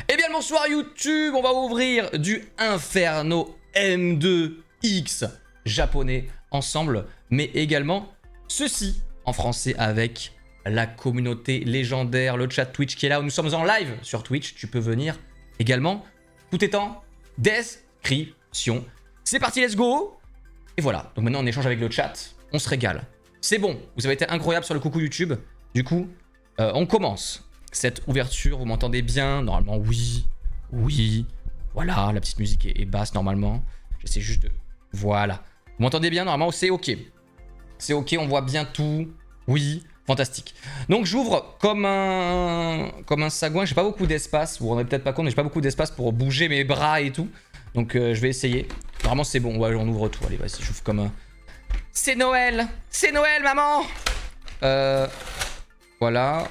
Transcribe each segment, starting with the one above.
Eh bien bonsoir YouTube, on va ouvrir du Inferno M2X japonais ensemble, mais également ceci en français avec la communauté légendaire, le chat Twitch qui est là, où nous sommes en live sur Twitch, tu peux venir également, tout est en description. C'est parti, let's go. Et voilà, donc maintenant on échange avec le chat, on se régale. C'est bon, vous avez été incroyable sur le coucou YouTube, du coup, on commence cette ouverture, vous m'entendez bien? Normalement oui, oui, voilà, la petite musique est basse normalement, j'essaie juste de... Voilà, vous m'entendez bien? Normalement c'est ok. C'est ok, on voit bien tout, oui, fantastique. Donc j'ouvre comme un sagouin, j'ai pas beaucoup d'espace, vous vous rendez peut-être pas compte, mais j'ai pas beaucoup d'espace pour bouger mes bras et tout. Donc je vais essayer. Normalement c'est bon, ouais, on ouvre tout, allez vas-y, j'ouvre comme un... C'est Noël, maman. Voilà.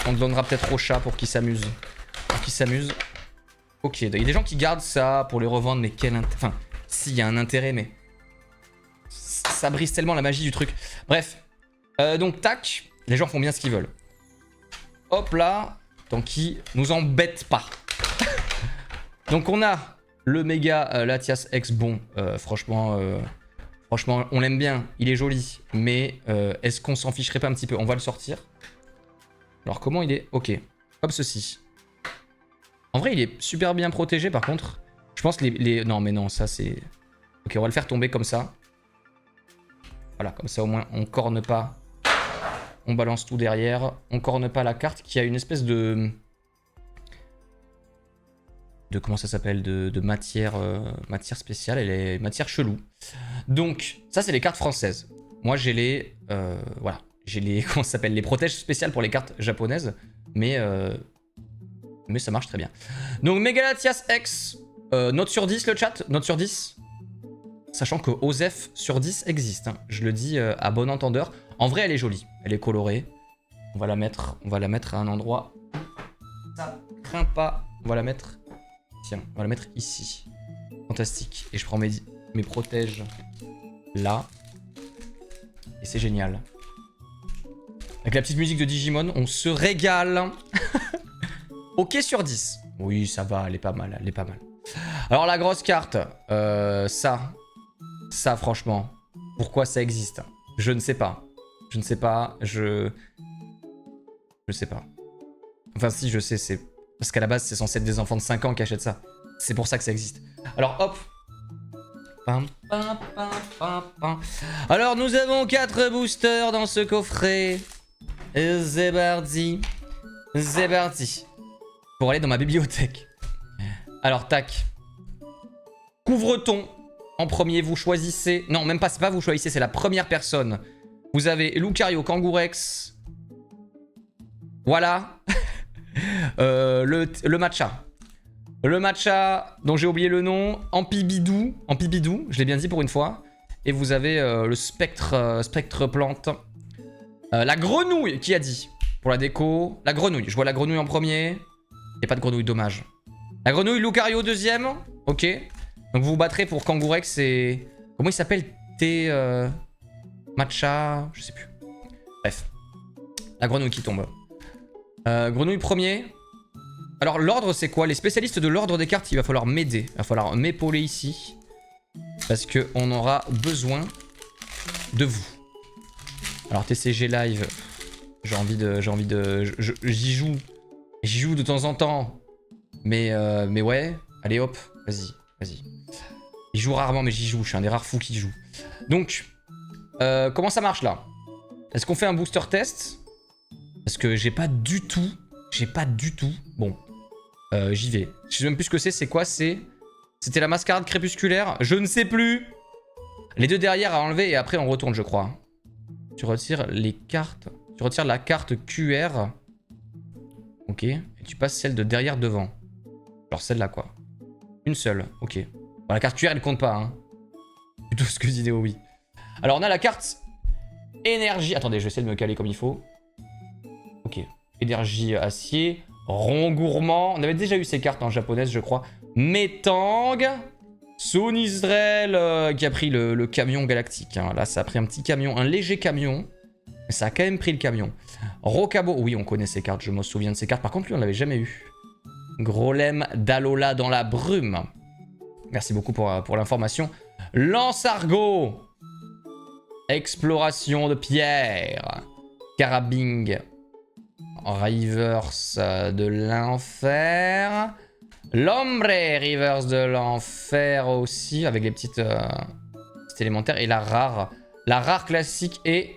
On le donnera peut-être au chat pour qu'il s'amuse. Ok, il y a des gens qui gardent ça pour les revendre, mais quel intérêt... Enfin, s'il y a un intérêt, mais... Ça brise tellement la magie du truc. Bref. Donc, tac. Les gens font bien ce qu'ils veulent. Hop là. Tant qu'ils nous embêtent pas. Donc, on a le méga Latias X. Bon, franchement, on l'aime bien. Il est joli. Mais est-ce qu'on s'en ficherait pas un petit peu? On va le sortir. Alors comment il est? Ok, comme ceci. En vrai il est super bien protégé par contre. Je pense que les... Non mais non, ça c'est... Ok, on va le faire tomber comme ça. Voilà, comme ça au moins on corne pas. On balance tout derrière. On corne pas la carte qui a une espèce de... comment ça s'appelle? De matière, matière spéciale. Elle est matière chelou. Donc ça c'est les cartes françaises. Moi j'ai les... voilà. J'ai les, comment ça s'appelle, les protèges spéciales pour les cartes japonaises, mais ça marche très bien. Donc Megalatias X, note sur 10 le chat, note sur 10. Sachant que Osef sur 10 existe, hein. Je le dis à bon entendeur. En vrai elle est jolie, elle est colorée. On va la mettre à un endroit. Ça craint pas, on va la mettre, tiens, on va la mettre ici. Fantastique, et je prends mes protèges là. Et c'est génial. Avec la petite musique de Digimon, on se régale. Ok sur 10. Oui, ça va, elle est pas mal, Alors la grosse carte, ça franchement, pourquoi ça existe? Je ne sais pas. Je sais pas. Enfin si, je sais, c'est... Parce qu'à la base, c'est censé être des enfants de 5 ans qui achètent ça. C'est pour ça que ça existe. Alors hop. Alors nous avons 4 boosters dans ce coffret. C'est parti. Pour aller dans ma bibliothèque. Alors tac. Couvre-ton. En premier vous choisissez. Non même pas, c'est pas vous choisissez, c'est la première personne. Vous avez Lucario, Kangourex. Voilà. Le matcha. Le matcha dont j'ai oublié le nom. Ampibidou, je l'ai bien dit pour une fois. Et vous avez le spectre plante. La grenouille, qui a dit? Pour la déco, la grenouille. Je vois la grenouille en premier. Il n'y a pas de grenouille, dommage. La grenouille, Lucario deuxième. Ok. Donc vous vous battrez pour Kangourex et... Comment il s'appelle? Matcha... Je sais plus. Bref. La grenouille qui tombe. Grenouille premier. Alors l'ordre c'est quoi? Les spécialistes de l'ordre des cartes, il va falloir m'aider. Il va falloir m'épauler ici. Parce qu'on aura besoin de vous. Alors TCG live, j'y joue de temps en temps, mais ouais, allez hop, vas-y. J'y joue rarement, mais j'y joue, je suis un des rares fous qui joue. Donc, comment ça marche là? Est-ce qu'on fait un booster test? Parce que j'ai pas du tout, bon, j'y vais. Je sais même plus ce que c'est quoi, c'était la mascarade crépusculaire, je ne sais plus. Les deux derrière à enlever et après on retourne je crois. Tu retires les cartes. Tu retires la carte QR. Ok. Et tu passes celle de derrière devant. Genre celle-là, quoi. Une seule. Ok. Bon, la carte QR, elle compte pas, hein. Plutôt ce que vidéo, oui. Alors, on a la carte énergie. Attendez, je vais essayer de me caler comme il faut. Ok. Énergie acier. Rond gourmand. On avait déjà eu ces cartes en japonaise, je crois. Metang. Son Israël qui a pris le camion galactique. Hein. Là, ça a pris un petit camion, un léger camion. Mais ça a quand même pris le camion. Rokabo, oui, on connaît ces cartes, je me souviens de ces cartes. Par contre, lui, on l'avait jamais eu. Grolem d'Alola dans la brume. Merci beaucoup pour l'information. Lance-argot. Exploration de pierre. Carabing. Rivers de l'enfer. L'ombre Rivers de l'enfer aussi. Avec les petites élémentaires. Et la rare. La rare classique est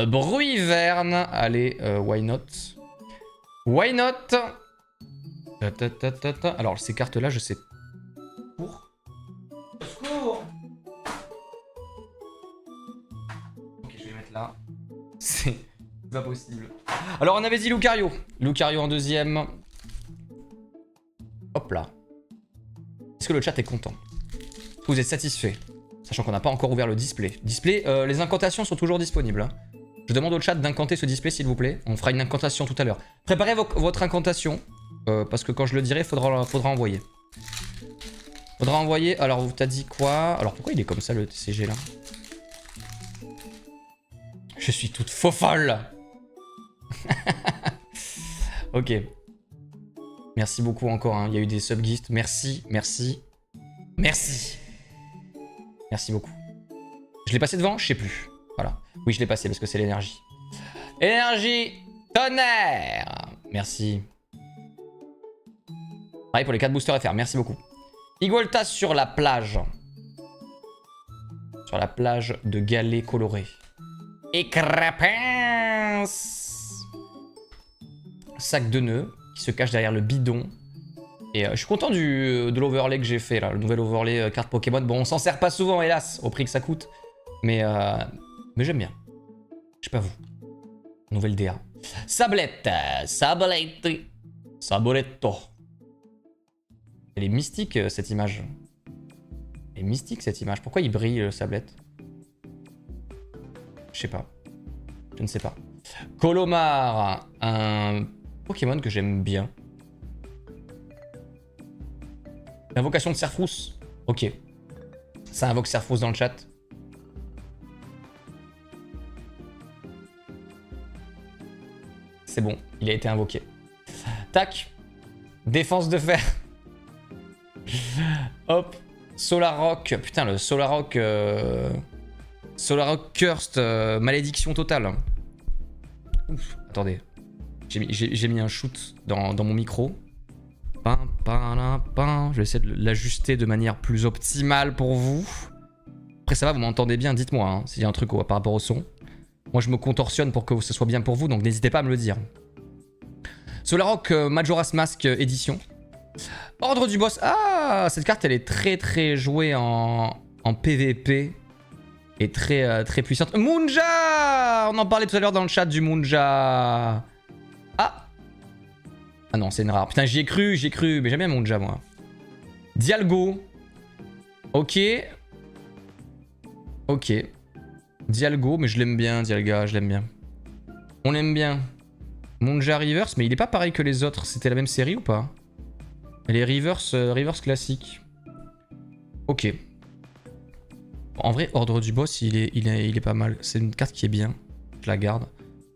Bruiverne. Allez, why not? Why not? Alors, ces cartes-là, je sais. Pour. Secours. Ok, je vais les mettre là. C'est pas possible. Alors, on avait dit Lucario. Lucario en deuxième. Hop là. Est-ce que le chat est content? Est-ce que vous êtes satisfait? Sachant qu'on n'a pas encore ouvert le display. Display, les incantations sont toujours disponibles. Hein. Je demande au chat d'incanter ce display, s'il vous plaît. On fera une incantation tout à l'heure. Préparez votre incantation. Parce que quand je le dirai, faudra envoyer. Faudra envoyer. Alors, t'as dit quoi? Alors, pourquoi il est comme ça, le TCG, là? Je suis toute faux folle. Ok. Merci beaucoup encore. Hein. Il y a eu des subgifts. Merci, merci. Merci. Merci beaucoup. Je l'ai passé devant? Je sais plus. Voilà. Oui, je l'ai passé parce que c'est l'énergie. Énergie tonnerre. Merci. Pareil pour les 4 boosters FR. Merci beaucoup. Igolta sur la plage. Sur la plage de galets colorés. Et crapins. Sac de nœuds qui se cache derrière le bidon. Et je suis content de l'overlay que j'ai fait là. Le nouvel overlay carte Pokémon. Bon, on s'en sert pas souvent, hélas, au prix que ça coûte. Mais j'aime bien. Je sais pas vous. Nouvelle DA. Sablette. Sablette. Saboletto. Elle est mystique cette image. Elle est mystique cette image. Pourquoi il brille le sablette? Je sais pas. Je ne sais pas. Colomar. Un Pokémon que j'aime bien. Invocation de Serfrousse. Ok. Ça invoque Serfrousse dans le chat. C'est bon, il a été invoqué. Tac. Défense de fer. Hop. Solar Rock. Putain, le Solar Rock... Solar Rock Cursed. Malédiction totale. Ouf. Attendez. J'ai mis un shoot dans mon micro. Je vais essayer de l'ajuster de manière plus optimale pour vous. Après ça va, vous m'entendez bien, dites-moi hein, s'il y a un truc par rapport au son. Moi je me contorsionne pour que ce soit bien pour vous, donc n'hésitez pas à me le dire. Solar Rock Majora's Mask édition. Ordre du boss. Ah, cette carte elle est très jouée en PVP. Et très puissante. Munja! On en parlait tout à l'heure dans le chat du Munja. Ah non, c'est une rare. Putain, j'y ai cru. Mais j'aime bien Munja, moi. Dialgo. Ok. Dialgo, mais je l'aime bien, Dialga, je l'aime bien. On l'aime bien. Munja Reverse, mais il est pas pareil que les autres. C'était la même série ou pas? Elle est Reverse classique. Ok. En vrai, Ordre du Boss, il est pas mal. C'est une carte qui est bien. Je la garde.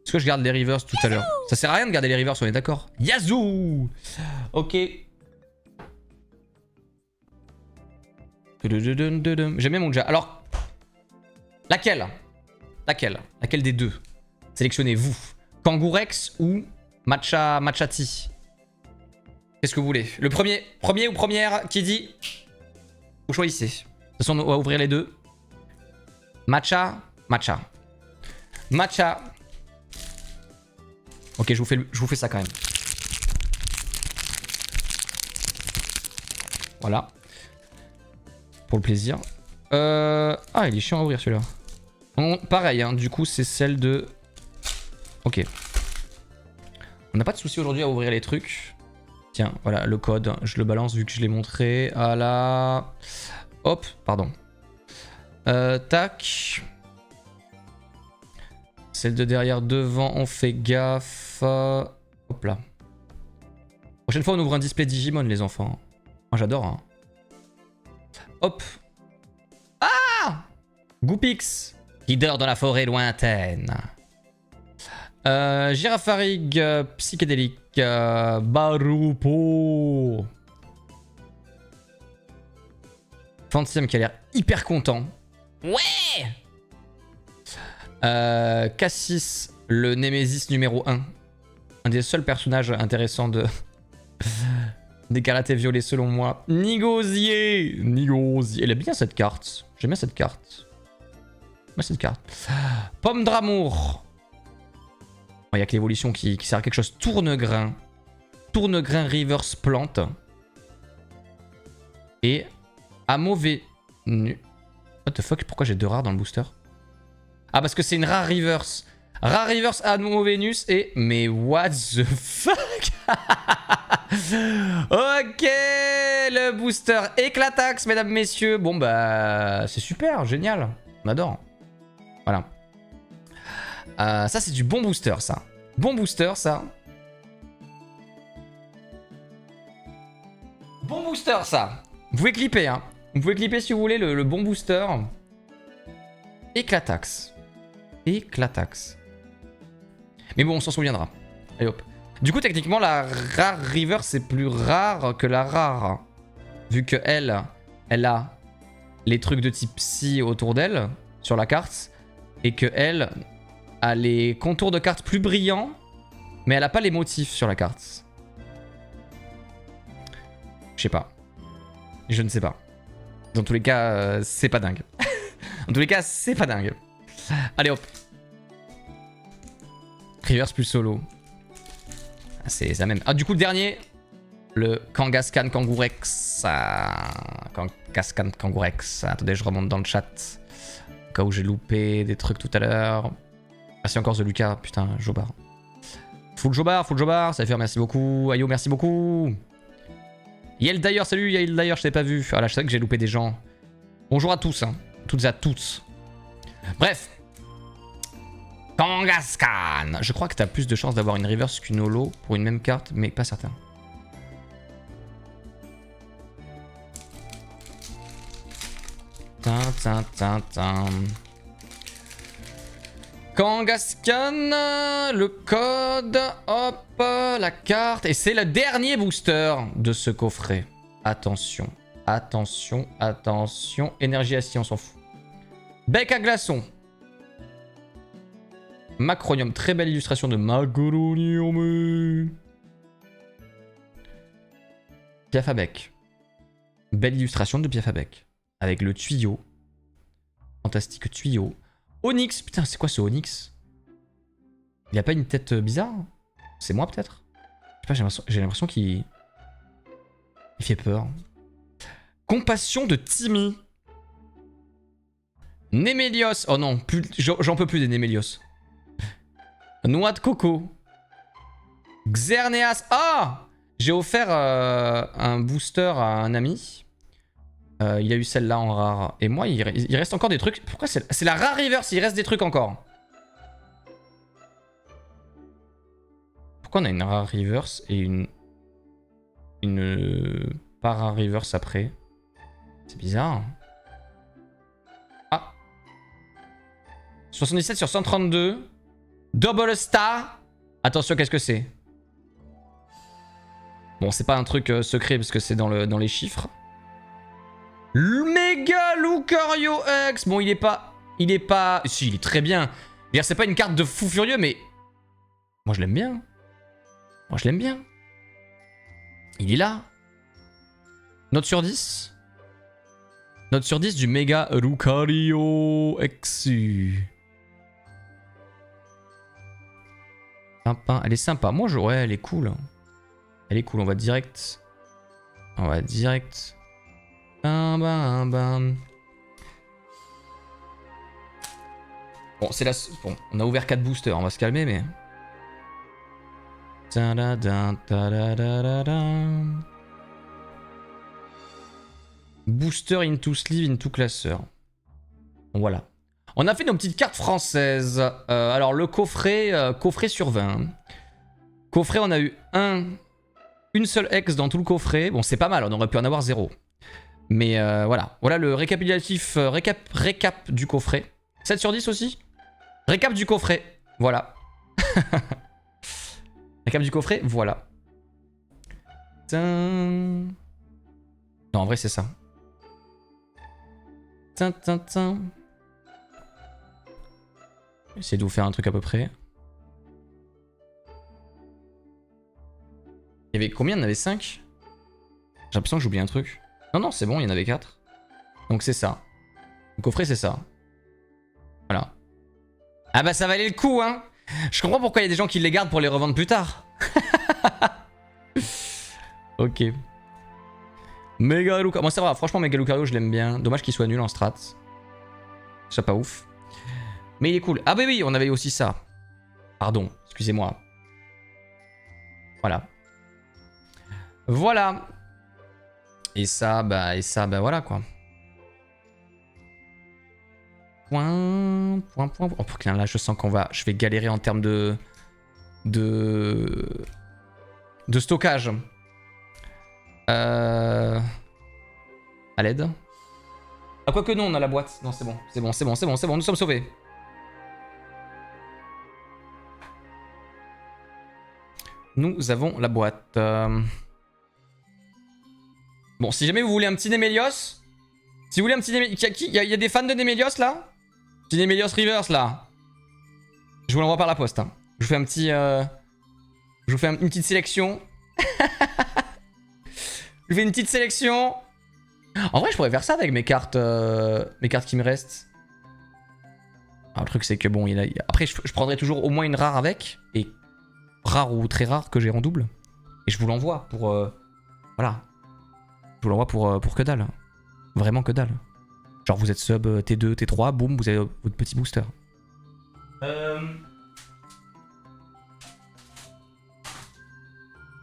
Est-ce que je garde les Reverse tout à l'heure? Ça sert à rien de garder les Reverse, on est d'accord? Yazoo! Ok. J'aime bien Munja. Alors, laquelle des deux? Sélectionnez-vous. Kangourex ou Machati? Qu'est-ce que vous voulez? Le premier ou première qui dit? Vous choisissez. De toute façon, on va ouvrir les deux. Matcha. Ok, je vous fais ça quand même. Voilà. Pour le plaisir. Ah, il est chiant à ouvrir celui-là. Pareil, hein, du coup, c'est celle de... Ok. On n'a pas de souci aujourd'hui à ouvrir les trucs. Tiens, voilà, le code. Je le balance vu que je l'ai montré. À la... Hop, pardon. Tac. Celle de derrière, devant, on fait gaffe. Hop là. Prochaine fois, on ouvre un display Digimon, les enfants. Moi, j'adore. Hein. Hop. Ah Goopix, qui dort dans la forêt lointaine. Girafarig, psychédélique, Barupo. Fantium qui a l'air hyper content. Ouais. Cassis, le Némésis numéro 1. Un des seuls personnages intéressants des karatés violets selon moi. Nigosier. Elle est bien cette carte. J'aime bien cette carte. Pomme d'amour. Il n'y a que l'évolution qui sert à quelque chose. Tournegrain. Tournegrain reverse plante. Et à mauvais nu. What the fuck, pourquoi j'ai 2 rares dans le booster? Ah, parce que c'est une rare reverse. Rare reverse à Venus et... Mais what the fuck. Ok, le booster éclatax, mesdames, messieurs. Bon, bah, c'est super, génial. On adore. Voilà. Ça, c'est du bon booster, ça. Bon booster, ça. Bon booster, ça. Vous pouvez clipper, hein. Vous pouvez clipper si vous voulez le bon booster. Éclatax. Éclatax. Mais bon, on s'en souviendra. Allez hop. Du coup, techniquement, la rare river, c'est plus rare que la rare. Vu que elle a les trucs de type psy autour d'elle, sur la carte. Et que elle a les contours de carte plus brillants, mais elle a pas les motifs sur la carte. Je sais pas. Je ne sais pas. Dans tous les cas, c'est pas dingue. Dans tous les cas, c'est pas dingue. Allez hop. Reverse plus solo. C'est ça même. Ah, du coup, le dernier. Le Kangaskhan Kangourex. Kangaskhan Kangourex. Attendez, je remonte dans le chat. Au cas où j'ai loupé des trucs tout à l'heure. Merci encore The Lucas. Putain, Jobar. Full Jobar, ça fait faire, merci beaucoup. Ayo, merci beaucoup. Yael d'ailleurs, salut Yael d'ailleurs, je t'ai pas vu. Ah là, je sais que j'ai loupé des gens. Bonjour à tous, hein. Toutes et à tous. Bref. Kangaskhan. Je crois que t'as plus de chances d'avoir une reverse qu'une holo pour une même carte, mais pas certain. Kangaskhan, le code, hop, la carte. Et c'est le dernier booster de ce coffret. Attention, attention, attention. Énergie acier, on s'en fout. Bec à glaçon. Macronium, très belle illustration de Macronium. Piafabec. Belle illustration de Piafabec. Avec le tuyau. Fantastique tuyau. Onyx, putain, c'est quoi ce Onyx? Il a pas une tête bizarre? C'est moi peut-être? Je sais pas, j'ai l'impression qu'il... Il fait peur. Compassion de Timmy. Némélios. Oh non, j'en peux plus des Némélios. Noix de coco. Xerneas. Ah! J'ai offert un booster à un ami. Il a eu celle-là en rare. Et moi, il reste encore des trucs. Pourquoi c'est la rare reverse? Il reste des trucs encore. Pourquoi on a une rare reverse et une pas rare reverse après? C'est bizarre. Ah. 77 sur 132. Double star. Attention, qu'est-ce que c'est? Bon, c'est pas un truc secret parce que c'est dans les chiffres. Méga Lucario X. Bon, il est pas... Si, il est très bien. C'est pas une carte de fou furieux, mais... Moi, je l'aime bien. Il est là. Note sur 10. Note sur 10 du méga Lucario X. Sympa. Elle est sympa. Moi, ouais, elle est cool. Elle est cool. On va direct... Bam, bam, bam. Bon, c'est la... Bon, on a ouvert 4 boosters, on va se calmer, mais... Booster into sleeve, into classeur. Bon, voilà. On a fait nos petites cartes françaises. Alors, le coffret, coffret sur 20. Coffret, on a eu une seule ex dans tout le coffret. Bon, c'est pas mal, on aurait pu en avoir 0. Mais voilà. Voilà le récapitulatif, récap du coffret. 7 sur 10 aussi. Récap du coffret. Voilà. La cam du coffret, voilà. Tin. Non, en vrai, c'est ça. Tin, tin, tin. Essayez de vous faire un truc à peu près. Il y avait combien? Il y en avait 5? J'ai l'impression que j'ai oublié un truc. Non, non, c'est bon, il y en avait 4. Donc c'est ça. Le coffret, c'est ça. Voilà. Ah bah ça valait le coup, hein. Je comprends pourquoi il y a des gens qui les gardent pour les revendre plus tard. Ok. Méga Lucario. Moi, ça va, franchement, Méga Lucario, je l'aime bien. Dommage qu'il soit nul en strat. C'est pas ouf. Mais il est cool. Ah bah oui, on avait aussi ça. Pardon, excusez-moi. Voilà. Voilà. Et ça, bah voilà quoi. Point. Oh putain, là, je sens je vais galérer en termes de stockage. À l'aide. Ah, quoique non, on a la boîte. Non, c'est bon, nous sommes sauvés. Nous avons la boîte. Bon, si jamais vous voulez un petit Nemelios, si vous voulez un petit Nemelios, il y a des fans de Nemelios là? Petit Nemelios Reverse là. Je vous l'envoie par la poste. Hein. Je vous fais un petit, je vous fais une petite sélection. Je fais une petite sélection. En vrai, je pourrais faire ça avec mes cartes qui me restent. Alors, le truc, c'est que bon, après, je prendrai toujours au moins une rare avec. Et rare ou très rare que j'ai en double. Et je vous l'envoie pour. Voilà. Je vous l'envoie pour que dalle. Vraiment que dalle. Genre, vous êtes sub T2, T3, boum, vous avez votre petit booster.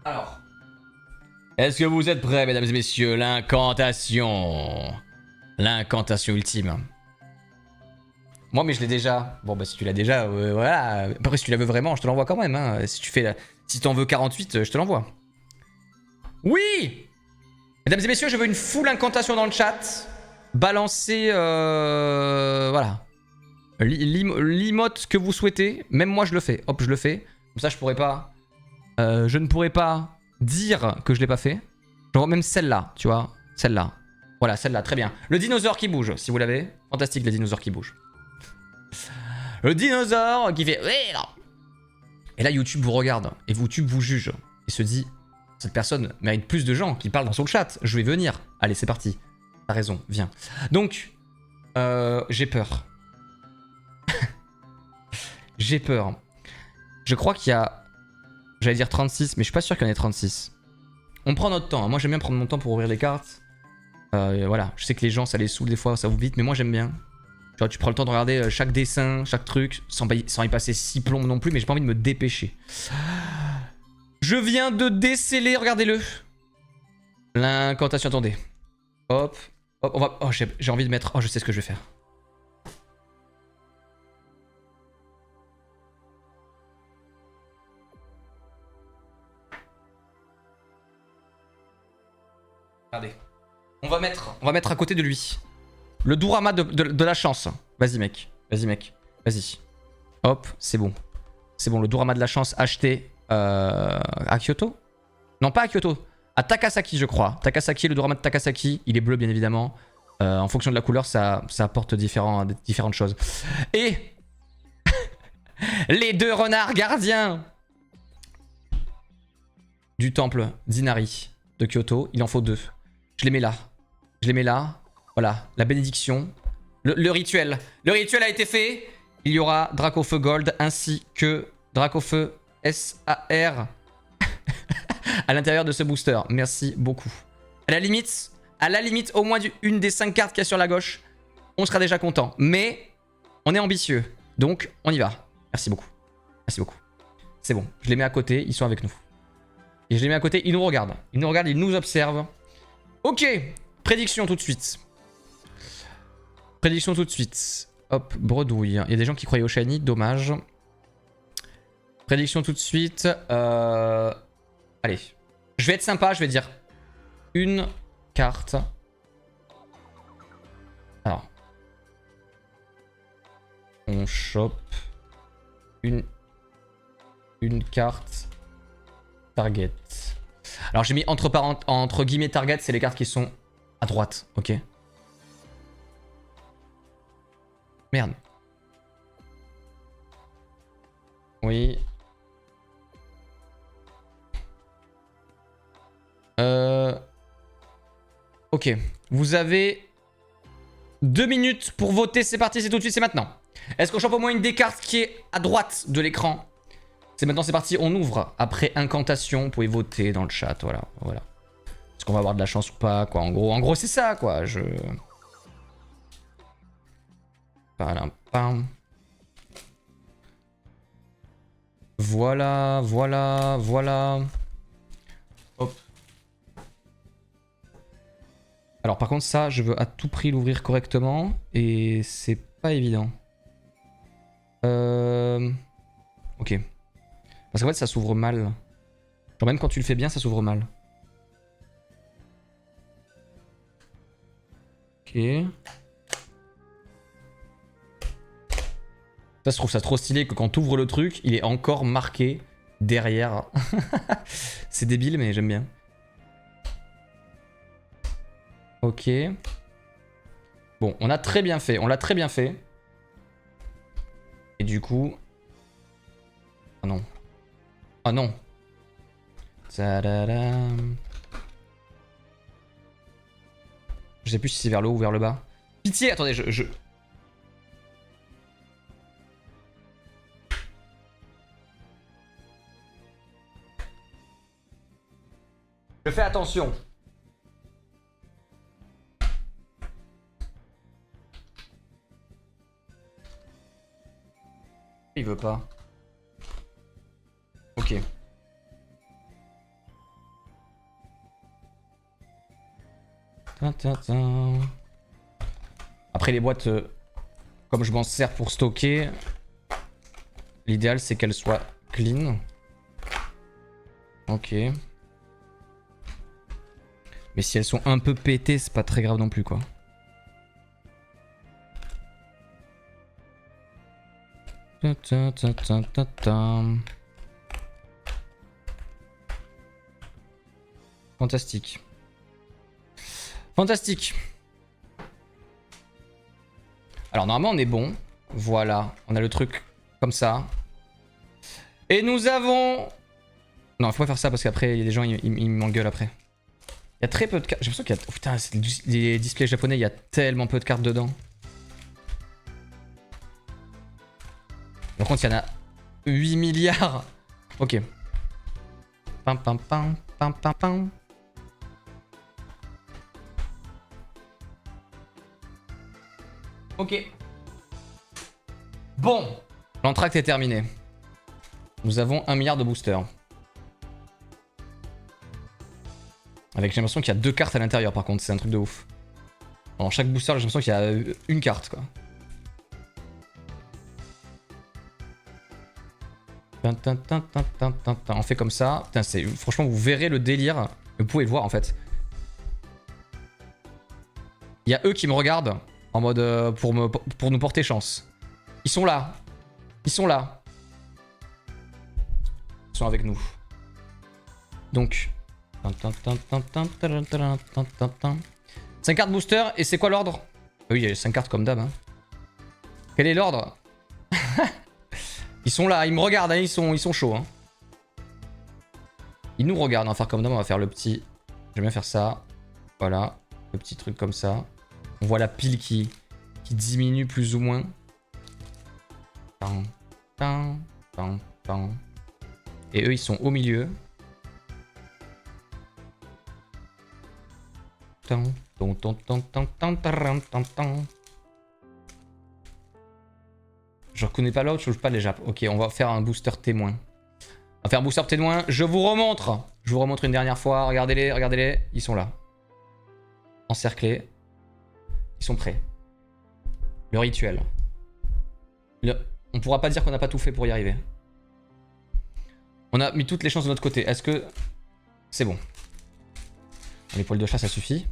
Alors. Est-ce que vous êtes prêts, mesdames et messieurs? L'incantation. L'incantation ultime. Moi, mais je l'ai déjà. Bon, bah, si tu l'as déjà, voilà. Après, si tu la veux vraiment, je te l'envoie quand même. Hein. Si t'en veux 48, je te l'envoie. Oui! Mesdames et messieurs, je veux une full incantation dans le chat. Balancez, voilà. L'emote que vous souhaitez. Même moi, je le fais. Hop, je le fais. Comme ça, je ne pourrais pas dire que je l'ai pas fait. Genre même celle-là, tu vois. Celle-là. Voilà, celle-là, très bien. Le dinosaure qui bouge, si vous l'avez. Fantastique, le dinosaure qui bouge. Le dinosaure qui fait... Et là, YouTube vous regarde. Et YouTube vous juge. Et se dit... Cette personne mérite plus de gens qui parlent dans son chat. Je vais venir. Allez, c'est parti. T'as raison, viens. Donc, j'ai peur. J'ai peur. Je crois qu'il y a... J'allais dire 36, mais je suis pas sûr qu'il y en ait 36. On prend notre temps. Hein. Moi, j'aime bien prendre mon temps pour ouvrir les cartes. Voilà, je sais que les gens, ça les saoule des fois, ça vous vite, mais moi, j'aime bien. Tu vois, tu prends le temps de regarder chaque dessin, chaque truc, sans y passer 6 plombs non plus, mais j'ai pas envie de me dépêcher. Je viens de déceler, regardez-le. L'incantation, attendez. Hop, hop, on va... Oh, j'ai envie de mettre... Oh, je sais ce que je vais faire. Regardez. On va mettre à côté de lui. Le Dourama de la chance. Vas-y, mec. Vas-y, mec. Vas-y. Hop, c'est bon. C'est bon, le Dourama de la chance acheté à Kyoto? Non, pas à Kyoto. À Takasaki, je crois. Takasaki, le Dourama de Takasaki. Il est bleu, bien évidemment. En fonction de la couleur, ça apporte différentes choses. Et... les 2 renards gardiens du temple d'Inari de Kyoto. Il en faut 2. Je les mets là. Je les mets là. Voilà, la bénédiction. Le rituel. Le rituel a été fait. Il y aura Dracofeu Gold ainsi que Dracofeu SAR à l'intérieur de ce booster. Merci beaucoup. À la limite, au moins une des 5 cartes qu'il y a sur la gauche, on sera déjà content. Mais on est ambitieux. Donc, on y va. Merci beaucoup. Merci beaucoup. C'est bon. Je les mets à côté. Ils sont avec nous. Et je les mets à côté. Ils nous regardent. Ils nous regardent. Ils nous observent. Ok. Prédiction tout de suite. Prédiction tout de suite. Hop, bredouille. Il y a des gens qui croyaient au shiny, dommage. Prédiction tout de suite. Allez. Je vais être sympa, je vais dire une carte. Alors. On chope une une carte target. Alors j'ai mis entre guillemets target, c'est les cartes qui sont à droite, ok. Merde. Oui. Ok. Vous avez 2 minutes pour voter. C'est parti, c'est tout de suite, c'est maintenant. Est-ce qu'on chope au moins une des cartes qui est à droite de l'écran? C'est maintenant, c'est parti. On ouvre. Après incantation, vous pouvez voter dans le chat. Voilà, voilà. Est-ce qu'on va avoir de la chance ou pas, quoi. En gros, c'est ça, quoi. Voilà, voilà, voilà. Hop. Alors par contre ça, je veux à tout prix l'ouvrir correctement et c'est pas évident. Ok. Parce qu'en fait ça s'ouvre mal. Genre même quand tu le fais bien, ça s'ouvre mal. Ok. Ça se trouve ça trop stylé que quand tu ouvres le truc, il est encore marqué derrière. C'est débile mais j'aime bien. Ok. Bon, on a très bien fait. On l'a très bien fait. Et du coup... Ah non. Ah non. Tadadam. Je sais plus si c'est vers le haut ou vers le bas. Pitié, attendez, je... Je fais attention. Il veut pas. Ok. Après les boîtes, comme je m'en sers pour stocker, l'idéal c'est qu'elles soient clean. Ok. Mais si elles sont un peu pétées, c'est pas très grave non plus quoi. Fantastique. Fantastique. Alors normalement on est bon. Voilà, on a le truc comme ça. Et nous avons... Non, faut pas faire ça parce qu'après il y a des gens, ils m'engueulent après. Il y a très peu de cartes. J'ai l'impression qu'il y a... Oh, putain, c'est des displays japonais, il y a tellement peu de cartes dedans. Par contre, il y en a 8 milliards. Ok. Pam pam pam pam pam pam. Ok. Bon. L'entracte est terminé. Nous avons 1 milliard de boosters. Avec, j'ai l'impression qu'il y a 2 cartes à l'intérieur par contre, c'est un truc de ouf. Dans chaque booster, j'ai l'impression qu'il y a une carte quoi. On fait comme ça. Putain, franchement, vous verrez le délire. Vous pouvez le voir en fait. Il y a eux qui me regardent en mode pour nous porter chance. Ils sont là. Ils sont là. Ils sont avec nous. Donc. 5 cartes booster. Et c'est quoi l'ordre? Oui, il y a 5 cartes comme d'hab. Hein. Quel est l'ordre? Ils sont là, ils me regardent, hein, ils sont chauds. Hein. Ils nous regardent, on va faire comme d'hab, on va faire le petit... J'aime bien faire ça. Voilà, le petit truc comme ça. On voit la pile qui diminue plus ou moins. Et eux, ils sont au milieu. Je reconnais pas l'autre, je touche pas les japs. Ok, on va faire un booster témoin. On va faire un booster témoin. Je vous remontre. Je vous remontre une dernière fois. Regardez-les, regardez-les. Ils sont là. Encerclés. Ils sont prêts. Le rituel. On pourra pas dire qu'on n'a pas tout fait pour y arriver. On a mis toutes les chances de notre côté. Est-ce que... C'est bon. Les poils de chat, ça suffit.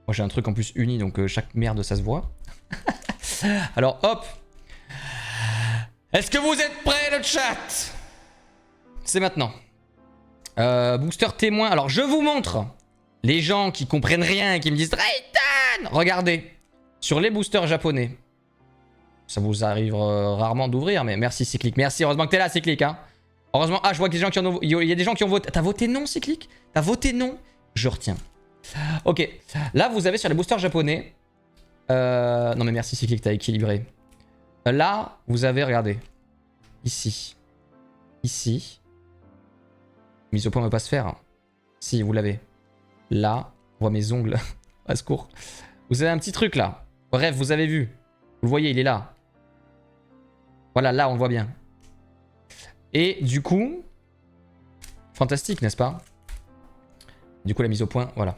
Moi, j'ai un truc en plus uni, donc chaque merde, ça se voit. Alors, hop. Est-ce que vous êtes prêts, le chat? c'est maintenant. Booster témoin. Alors, je vous montre les gens qui comprennent rien et qui me disent Rayton, regardez. Sur les boosters japonais. Ça vous arrive rarement d'ouvrir, mais merci Cyclic. Merci, heureusement que t'es là, Cyclic. Hein. Heureusement. Ah, je vois que des gens qui en ont... Il y a des gens qui ont voté. T'as voté non, Cyclic? T'as voté non? Je retiens. Ok. Là, vous avez sur les boosters japonais... Non, mais merci Cyclic, t'as équilibré. Là, vous avez, regardez. Ici. Ici. Mise au point ne peut pas se faire. Si, vous l'avez. Là, on voit mes ongles. À secours. Vous avez un petit truc là. Bref, vous avez vu. Vous le voyez, il est là. Voilà, là, on le voit bien. Et du coup... Fantastique, n'est-ce pas? Du coup, la mise au point, voilà.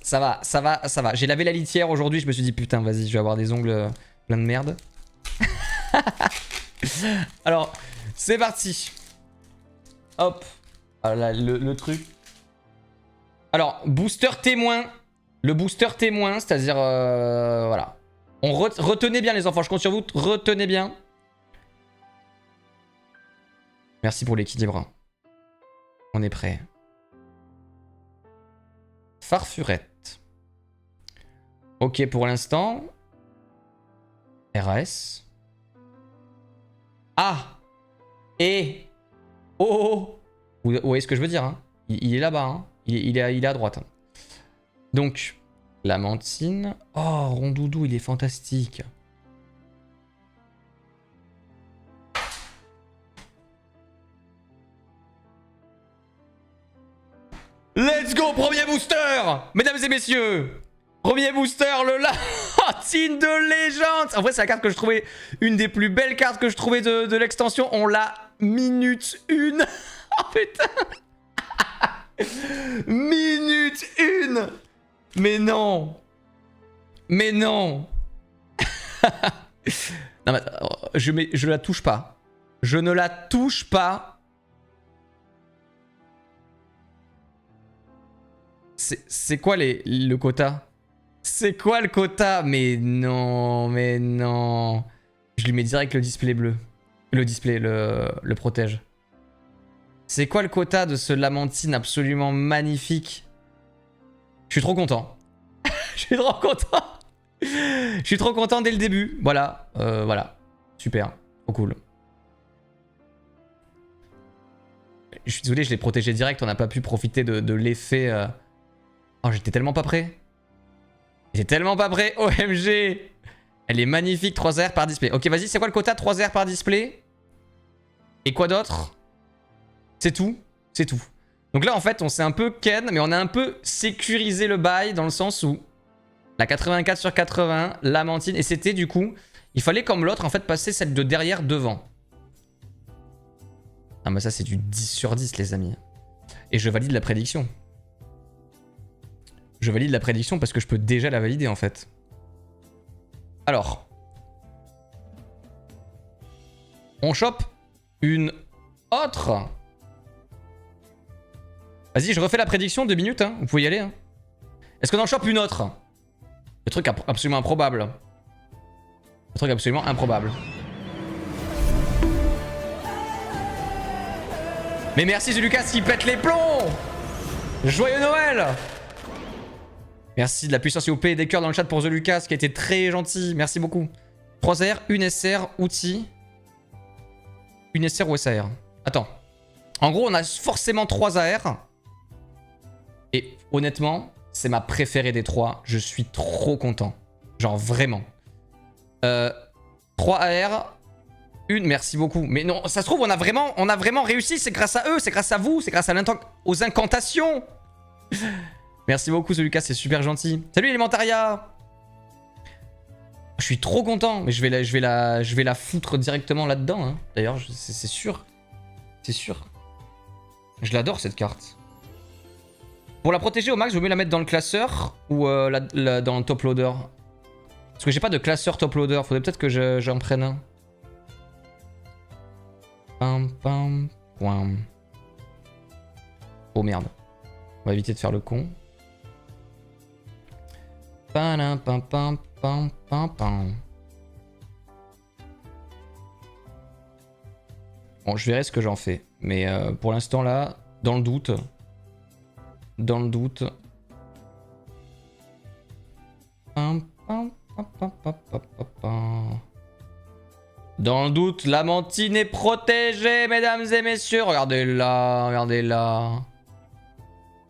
Ça va, ça va, ça va. J'ai lavé la litière aujourd'hui, je me suis dit, putain, vas-y, je vais avoir des ongles plein de merde. Alors, c'est parti. Hop. Voilà, le truc. Alors, booster témoin. Le booster témoin, c'est-à-dire... voilà. Retenez bien les enfants, je compte sur vous. Retenez bien. Merci pour l'équilibre. On est prêt. Farfurette. Ok pour l'instant. RAS. Ah. Et... Oh. Vous voyez ce que je veux dire, hein? Il est là-bas, hein? Il est à droite. Hein. Donc, Lamantine. Oh, Rondoudou, il est fantastique. Let's go, premier booster! Mesdames et messieurs! Premier booster, le Lamantine de légende! En vrai, c'est la carte que je trouvais une des plus belles cartes que je trouvais de l'extension. On l'a minute 1. Oh putain! Minute 1! Mais non! Mais non! Non, mais, je la touche pas. Je ne la touche pas. C'est quoi le quota? C'est quoi le quota? Mais non, mais non. Je lui mets direct le display bleu. Le display, le protège. C'est quoi le quota de ce Lamantine absolument magnifique? Je suis trop content. Je suis trop content. Je suis trop content dès le début. Voilà. Voilà. Super. Trop cool. Je suis désolé, je l'ai protégé direct. On n'a pas pu profiter de l'effet... Oh, j'étais tellement pas prêt. J'étais tellement pas prêt. OMG. Elle est magnifique. 3 AR par display. Ok, vas-y. C'est quoi le quota? 3 AR par display. Et quoi d'autre? C'est tout. C'est tout. Donc là, en fait, on s'est un peu ken, mais on a un peu sécurisé le bail dans le sens où la 84 sur 80, Lamantine. Et c'était du coup, il fallait comme l'autre, en fait, passer celle de derrière devant. Ah, mais ça, c'est du 10 sur 10, les amis. Et je valide la prédiction. Je valide la prédiction parce que je peux déjà la valider, en fait. Alors. On chope une autre. Vas-y, je refais la prédiction, 2 minutes, hein. Vous pouvez y aller. Hein. Est-ce qu'on en chope une autre? Le truc absolument improbable. Le truc absolument improbable. Mais merci The Lucas qui pète les plombs. Joyeux Noël. Merci de la puissance et OP et des cœurs dans le chat pour The Lucas qui a été très gentil. Merci beaucoup. 3 AR, 1 SR, outil. 1 SR ou SAR. Attends. En gros, on a forcément 3 AR. Et honnêtement, c'est ma préférée des 3. Je suis trop content. Genre vraiment. 3 AR. 1, merci beaucoup. Mais non, ça se trouve, on a vraiment réussi. C'est grâce à eux, c'est grâce à vous, c'est grâce aux incantations. Merci beaucoup, ce Lucas, c'est super gentil. Salut, Elementaria. Je suis trop content, mais je vais la foutre directement là-dedans. Hein. D'ailleurs, c'est sûr. C'est sûr. Je l'adore, cette carte. Pour la protéger au max, je veux mieux la mettre dans le classeur ou dans le top loader. Parce que j'ai pas de classeur top loader. Faudrait peut-être que j'en prenne un. Pam, pam, pam. Oh merde. On va éviter de faire le con. Pam, pam, pam, pam, pam, pam. Bon, je verrai ce que j'en fais. Mais pour l'instant, là, dans le doute... Dans le doute... Dans le doute, l'Amantine est protégée, mesdames et messieurs. Regardez-la, regardez-la.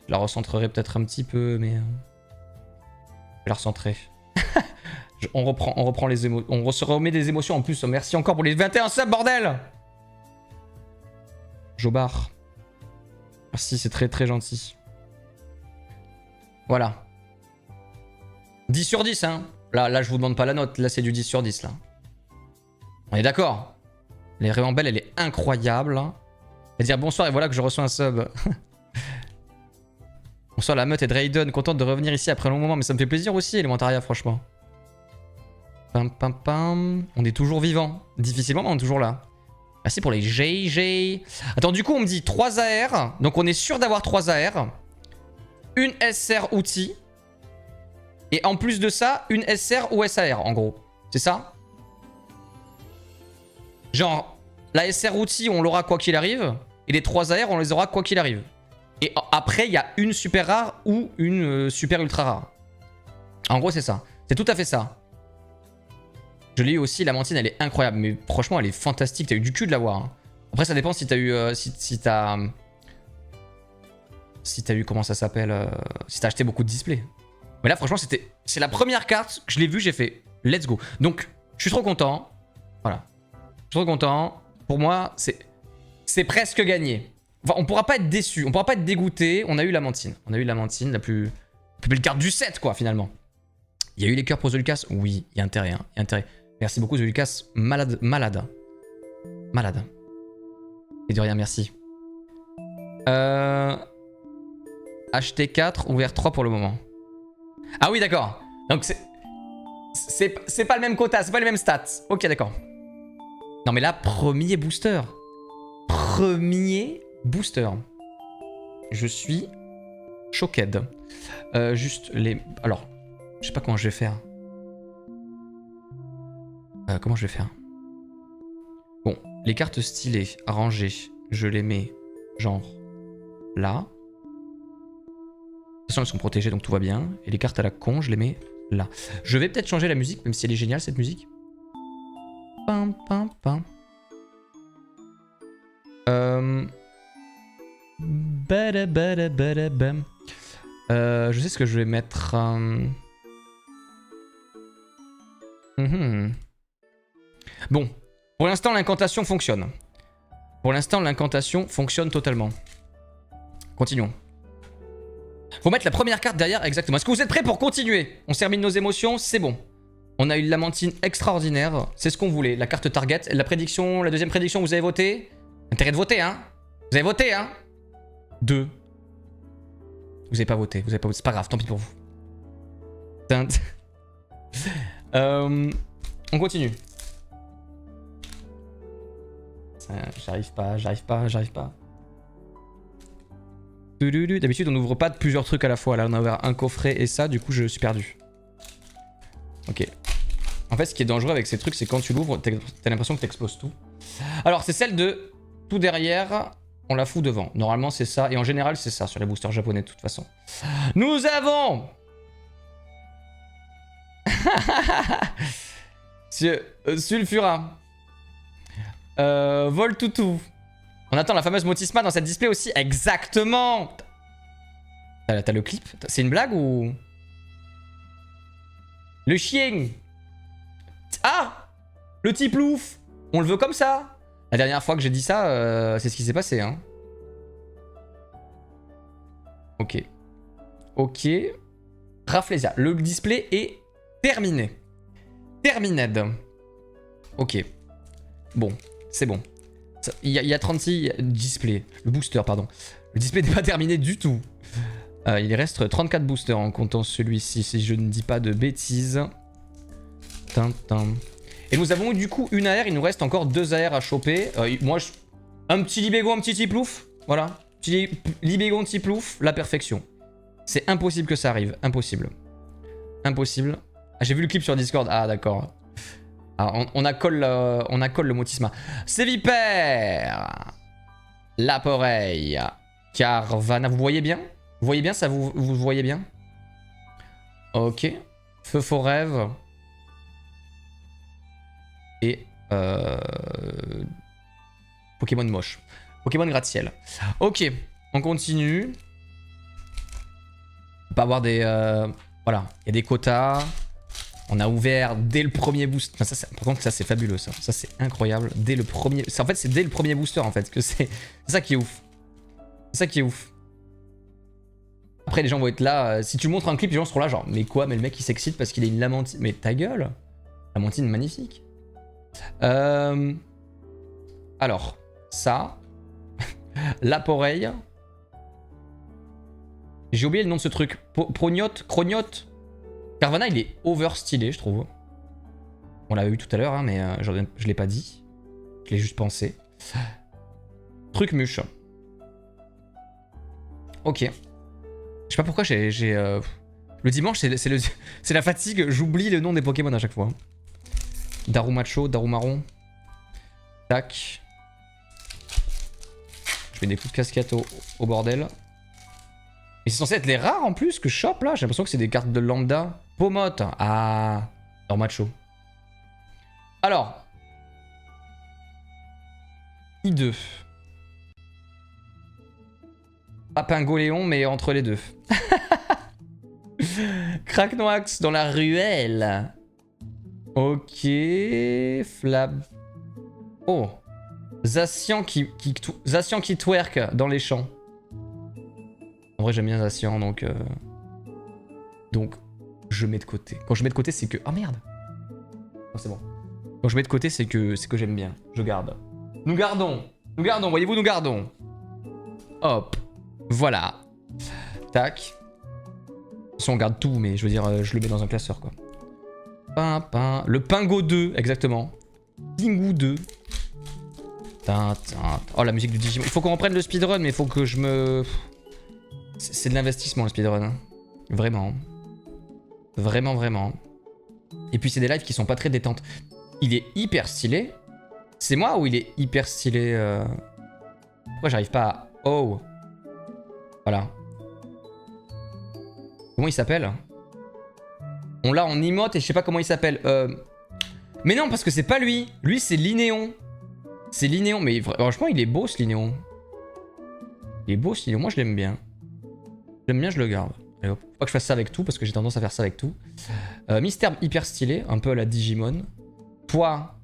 Je la recentrerai peut-être un petit peu, mais... Je vais la recentrer. on reprend les émotions. On se remet des émotions en plus. Merci encore pour les 21 subs, bordel. Jobard. Merci, c'est très très gentil. Voilà. 10 sur 10, hein. Là, je vous demande pas la note. Là, c'est du 10 sur 10, là. On est d'accord. Les Réambelle, elle est incroyable. Elle dire bonsoir et voilà que je reçois un sub. Bonsoir la meute et Drayden, contente de revenir ici après un long moment, mais ça me fait plaisir aussi, Elementaria, franchement. Pam pam pam. On est toujours vivant. Difficilement, mais on est toujours là. Merci pour les GG. Attends, du coup, on me dit 3 AR. Donc, on est sûr d'avoir 3 AR. Une SR outil. Et en plus de ça, une SR ou SAR, en gros. C'est ça? Genre, la SR outil, on l'aura quoi qu'il arrive. Et les 3 AR, on les aura quoi qu'il arrive. Et après, il y a une super rare ou une super ultra rare. En gros, c'est ça. C'est tout à fait ça. Je l'ai eu aussi, l'Amantine, elle est incroyable. Mais franchement, elle est fantastique. T'as eu du cul de l'avoir. Hein. Après, ça dépend si t'as eu... si t'as eu... Comment ça s'appelle si t'as acheté beaucoup de displays. Mais là, franchement, c'est la première carte que je l'ai vue, j'ai fait let's go. Donc, je suis trop content. Voilà. Je suis trop content. Pour moi, c'est presque gagné. Enfin, on pourra pas être déçu. On pourra pas être dégoûté. On a eu l'Amantine. On a eu l'Amantine, la plus belle carte du set, quoi, finalement. Il y a eu les cœurs pour The Lucas. Oui, il y a intérêt. Hein. Il y a intérêt. Merci beaucoup, The Lucas. Malade. Malade. Malade. Et de rien, merci. Acheter 4, ouvert 3 pour le moment. Ah oui, d'accord. Donc c'est pas le même quota, c'est pas les mêmes stats. Ok, d'accord. Non mais là, premier booster. Premier booster. Je suis choqué. Juste les... Alors, je sais pas comment je vais faire. Comment je vais faire? Bon, les cartes stylées, rangées, je les mets genre là. De toute façon, elles sont protégées, donc tout va bien. Et les cartes à la con, je les mets là. Je vais peut-être changer la musique, même si elle est géniale, cette musique. Pam, pam, pam. Je sais ce que je vais mettre. Bon, pour l'instant, l'incantation fonctionne. Pour l'instant, l'incantation fonctionne totalement. Continuons. Faut mettre la première carte derrière, exactement. Est-ce que vous êtes prêts pour continuer? On termine nos émotions, c'est bon. On a eu l'Amantine extraordinaire, c'est ce qu'on voulait. La carte target, la prédiction, la deuxième prédiction, vous avez voté? Intérêt de voter, hein? Vous avez voté, hein? 2. Vous avez pas voté, vous avez pas voté. C'est pas grave, tant pis pour vous. On continue. J'arrive pas. D'habitude, on n'ouvre pas de plusieurs trucs à la fois. Là, on a ouvert un coffret et ça, du coup, je suis perdu. Ok. En fait, ce qui est dangereux avec ces trucs, c'est quand tu l'ouvres, t'as l'impression que t'exploses tout. Alors, c'est celle de tout derrière, on la fout devant. Normalement, c'est ça. Et en général, c'est ça sur les boosters japonais, de toute façon. Nous avons... Sulfura. Voltutu. On attend la fameuse Motisma dans cette display aussi. Exactement. T'as le clip? C'est une blague ou... Le chien. Ah, le petit plouf. On le veut comme ça. La dernière fois que j'ai dit ça, c'est ce qui s'est passé. Hein. Ok. Ok. Rafflesia. Le display est terminé. Termined. Ok. Bon, c'est bon. Il y a 36 displays. Le booster, pardon. Le display n'est pas terminé du tout. Il reste 34 boosters en comptant celui-ci, si je ne dis pas de bêtises. Tintin. Et nous avons du coup une AR, il nous reste encore 2 AR à choper. Moi, un petit Libégon, un petit Tiplouf. Voilà. Petit Libégon, Tiplouf, la perfection. C'est impossible que ça arrive. Impossible. Impossible. Ah, j'ai vu le clip sur Discord. Ah, d'accord. Alors, on accole le motisma. Sévipère. Laporeille. Carvana. Vous voyez bien? Vous voyez bien ça? Vous voyez bien? Ok. Feu Forève. Et Pokémon moche. Pokémon gratte-ciel. Ok. On continue. On peut avoir des... voilà. Il y a des quotas. On a ouvert dès le premier booster. Enfin, ça, par contre, ça c'est fabuleux ça. Ça c'est incroyable. Dès le premier. En fait, c'est dès le premier booster en fait que c'est ça qui est ouf. C'est ça qui est ouf. Après, les gens vont être là. Si tu montres un clip, les gens seront là genre, mais quoi? Mais le mec il s'excite parce qu'il a une lamantine. Mais ta gueule! Lamantine magnifique. Alors, ça. Laporeille. J'ai oublié le nom de ce truc. Prognote? Crognote? Carvana, il est over stylé, je trouve. On l'avait eu tout à l'heure, hein, mais je l'ai pas dit. Je l'ai juste pensé. Truc muche. Ok. Je sais pas pourquoi j'ai... Le dimanche, c'est la fatigue. J'oublie le nom des Pokémon à chaque fois. Darumacho, Darumaron. Tac. Je fais des coups de casquette au bordel. Et c'est censé être les rares en plus que je chope là. J'ai l'impression que c'est des cartes de lambda. Pomote. Ah. Darumacho. Alors. I2. Papingoléon, mais entre les deux. Cracknoax dans la ruelle. Ok. Flab. Oh. Zacian qui twerk dans les champs. En vrai, j'aime bien Zacian, donc je mets de côté. Quand je mets de côté, c'est que... Ah merde. Oh, c'est bon. Quand je mets de côté, c'est que j'aime bien. Je garde. Nous gardons. Nous gardons, voyez-vous, nous gardons. Hop. Voilà. Tac. Si on garde tout, mais je veux dire, je le mets dans un classeur, quoi. Le Pingo 2, exactement. Pingu 2. Oh, la musique du Digimon. Il faut qu'on reprenne le speedrun, mais il faut que je me... C'est de l'investissement, le speedrun. Hein. Vraiment. Vraiment, vraiment. Et puis, c'est des lives qui sont pas très détentes. Il est hyper stylé. C'est moi ou il est hyper stylé Pourquoi j'arrive pas à... Oh. Voilà. Comment il s'appelle? On l'a en emote et je sais pas comment il s'appelle. Mais non, parce que c'est pas lui. Lui, c'est Linéon. C'est Linéon. Mais franchement, il est beau, ce Linéon. Il est beau, ce Linéon. Moi, je l'aime bien. J'aime bien, je le garde. Allez, hop. Faut pas que je fasse ça avec tout, parce que j'ai tendance à faire ça avec tout. Mystère hyper stylé, un peu à la Digimon. Toi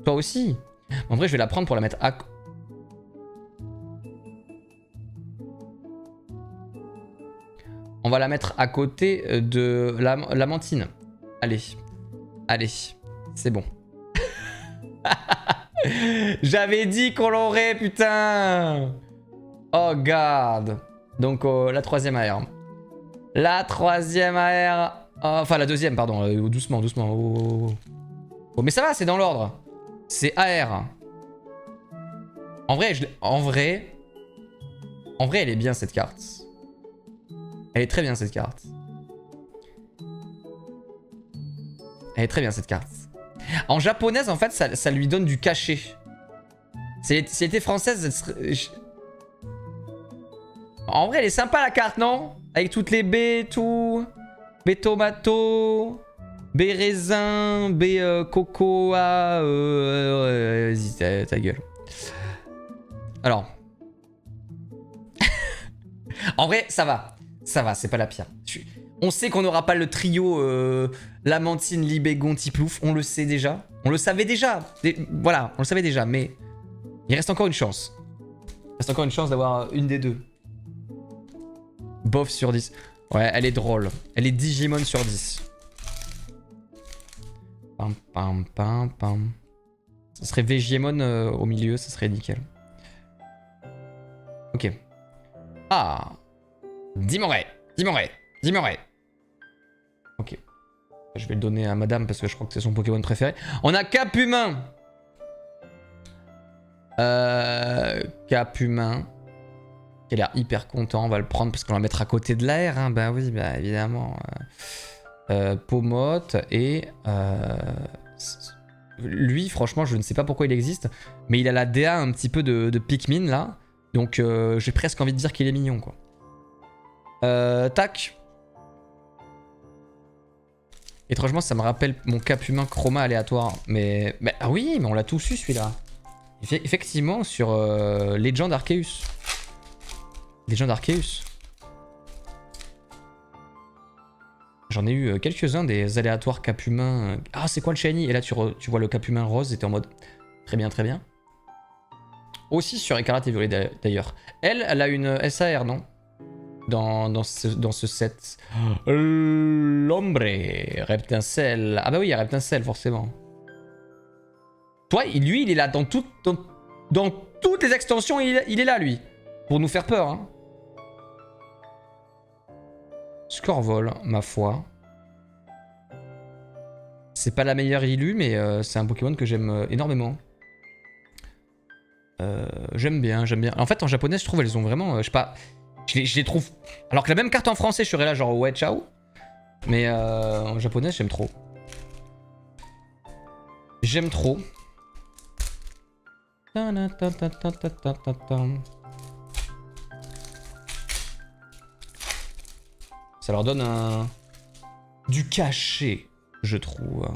aussi. En vrai, je vais la prendre pour la mettre à... On va la mettre à côté de la mantine. Allez. Allez. C'est bon. J'avais dit qu'on l'aurait, putain. Oh, God. Donc, la troisième AR. La troisième AR. Enfin, la deuxième, pardon. Doucement, doucement. Oh, mais ça va, c'est dans l'ordre. C'est AR. En vrai, elle est bien, cette carte. Elle est très bien, cette carte. Elle est très bien, cette carte. En japonaise, en fait, ça lui donne du cachet. Si elle était française, elle serait... En vrai, elle est sympa, la carte, non? Avec toutes les baies, tout. Baies tomato. Baies raisin. Baies cocoa. Vas-y, ta gueule. Alors. En vrai, ça va. Ça va, c'est pas la pire. On sait qu'on n'aura pas le trio Lamantine, Libé, Gontiplouf. On le sait déjà. On le savait déjà. Voilà, on le savait déjà. Mais il reste encore une chance. Il reste encore une chance d'avoir une des deux. Bof sur 10. Ouais, elle est drôle. Elle est Digimon sur 10. Pam, pam, pam, pam. Ce serait Vegiemon au milieu, ça serait nickel. Ok. Ah. Dimoray. Ok. Je vais le donner à madame parce que je crois que c'est son Pokémon préféré. On a Cap Humain. Cap Humain. Qui a l'air hyper content. On va le prendre parce qu'on va le mettre à côté de l'air. Hein. Bah oui, bah évidemment. Pomote et... lui, franchement, je ne sais pas pourquoi il existe, mais il a la DA un petit peu de Pikmin, là. Donc, j'ai presque envie de dire qu'il est mignon, quoi. Tac. Étrangement, ça me rappelle mon cap humain chroma aléatoire. Mais ah oui, mais on l'a tous eu, celui-là. Effectivement, sur Legend Arceus. Legend Arceus. J'en ai eu quelques-uns des aléatoires cap humains. Ah, c'est quoi le shiny? Et là, tu vois le cap humain rose, était en mode très bien, très bien. Aussi sur Écarlate et Violet d'ailleurs. Elle a une SAR, non? Dans ce set. L'ombre, Reptincelle. Ah bah oui, il y a Reptincelle, forcément. Toi, lui, il est là dans toutes les extensions, il est là, lui. Pour nous faire peur, hein. Scorvol, ma foi. C'est pas la meilleure illu, mais c'est un Pokémon que j'aime énormément. J'aime bien. En fait, en japonais, je trouve elles ont vraiment... je sais pas... Je les trouve... Alors que la même carte en français, je serais là genre ouais, ciao. Mais en japonais, j'aime trop. J'aime trop. Ça leur donne du cachet, je trouve.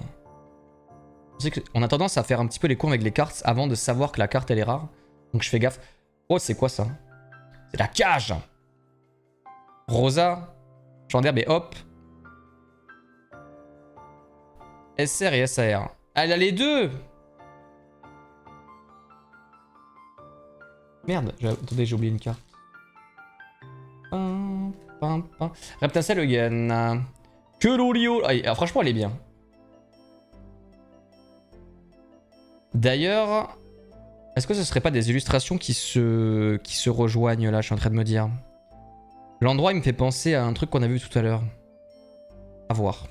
On a tendance à faire un petit peu les cons avec les cartes avant de savoir que la carte elle est rare. Donc je fais gaffe. Oh, c'est quoi ça? C'est la cage! Rosa. Chanderbe et hop. SR et SAR. Ah, elle a les deux! Merde, attendez, j'ai oublié une carte. Reptincelle again. Que l'olio. Ah, franchement, elle est bien. D'ailleurs, est-ce que ce serait pas des illustrations qui se rejoignent là, je suis en train de me dire. L'endroit, il me fait penser à un truc qu'on a vu tout à l'heure. À voir.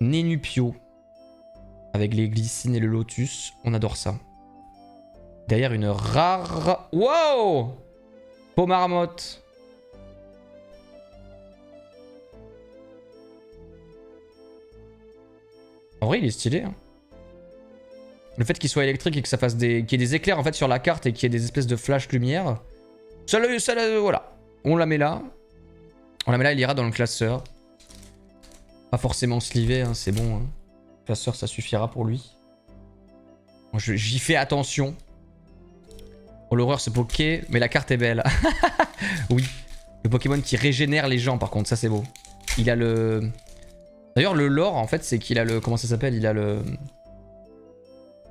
Nénupio. Avec les glycines et le lotus, on adore ça. Derrière une rare... Wow! Pomarmotte. En vrai, il est stylé. Hein. Le fait qu'il soit électrique et que ça fasse qu'il y ait des éclairs en fait sur la carte et qu'il y ait des espèces de flash lumière. Ça, voilà. On la met là. On la met là, il ira dans le classeur. Pas forcément slivé, hein, c'est bon. Hein. Le classeur, ça suffira pour lui. J'y fais attention. Oh, l'horreur, ce Poké, mais la carte est belle. Oui. Le Pokémon qui régénère les gens, par contre, ça c'est beau. Il a le... D'ailleurs, le lore, en fait, c'est qu'il a le... Comment ça s'appelle? Il a le...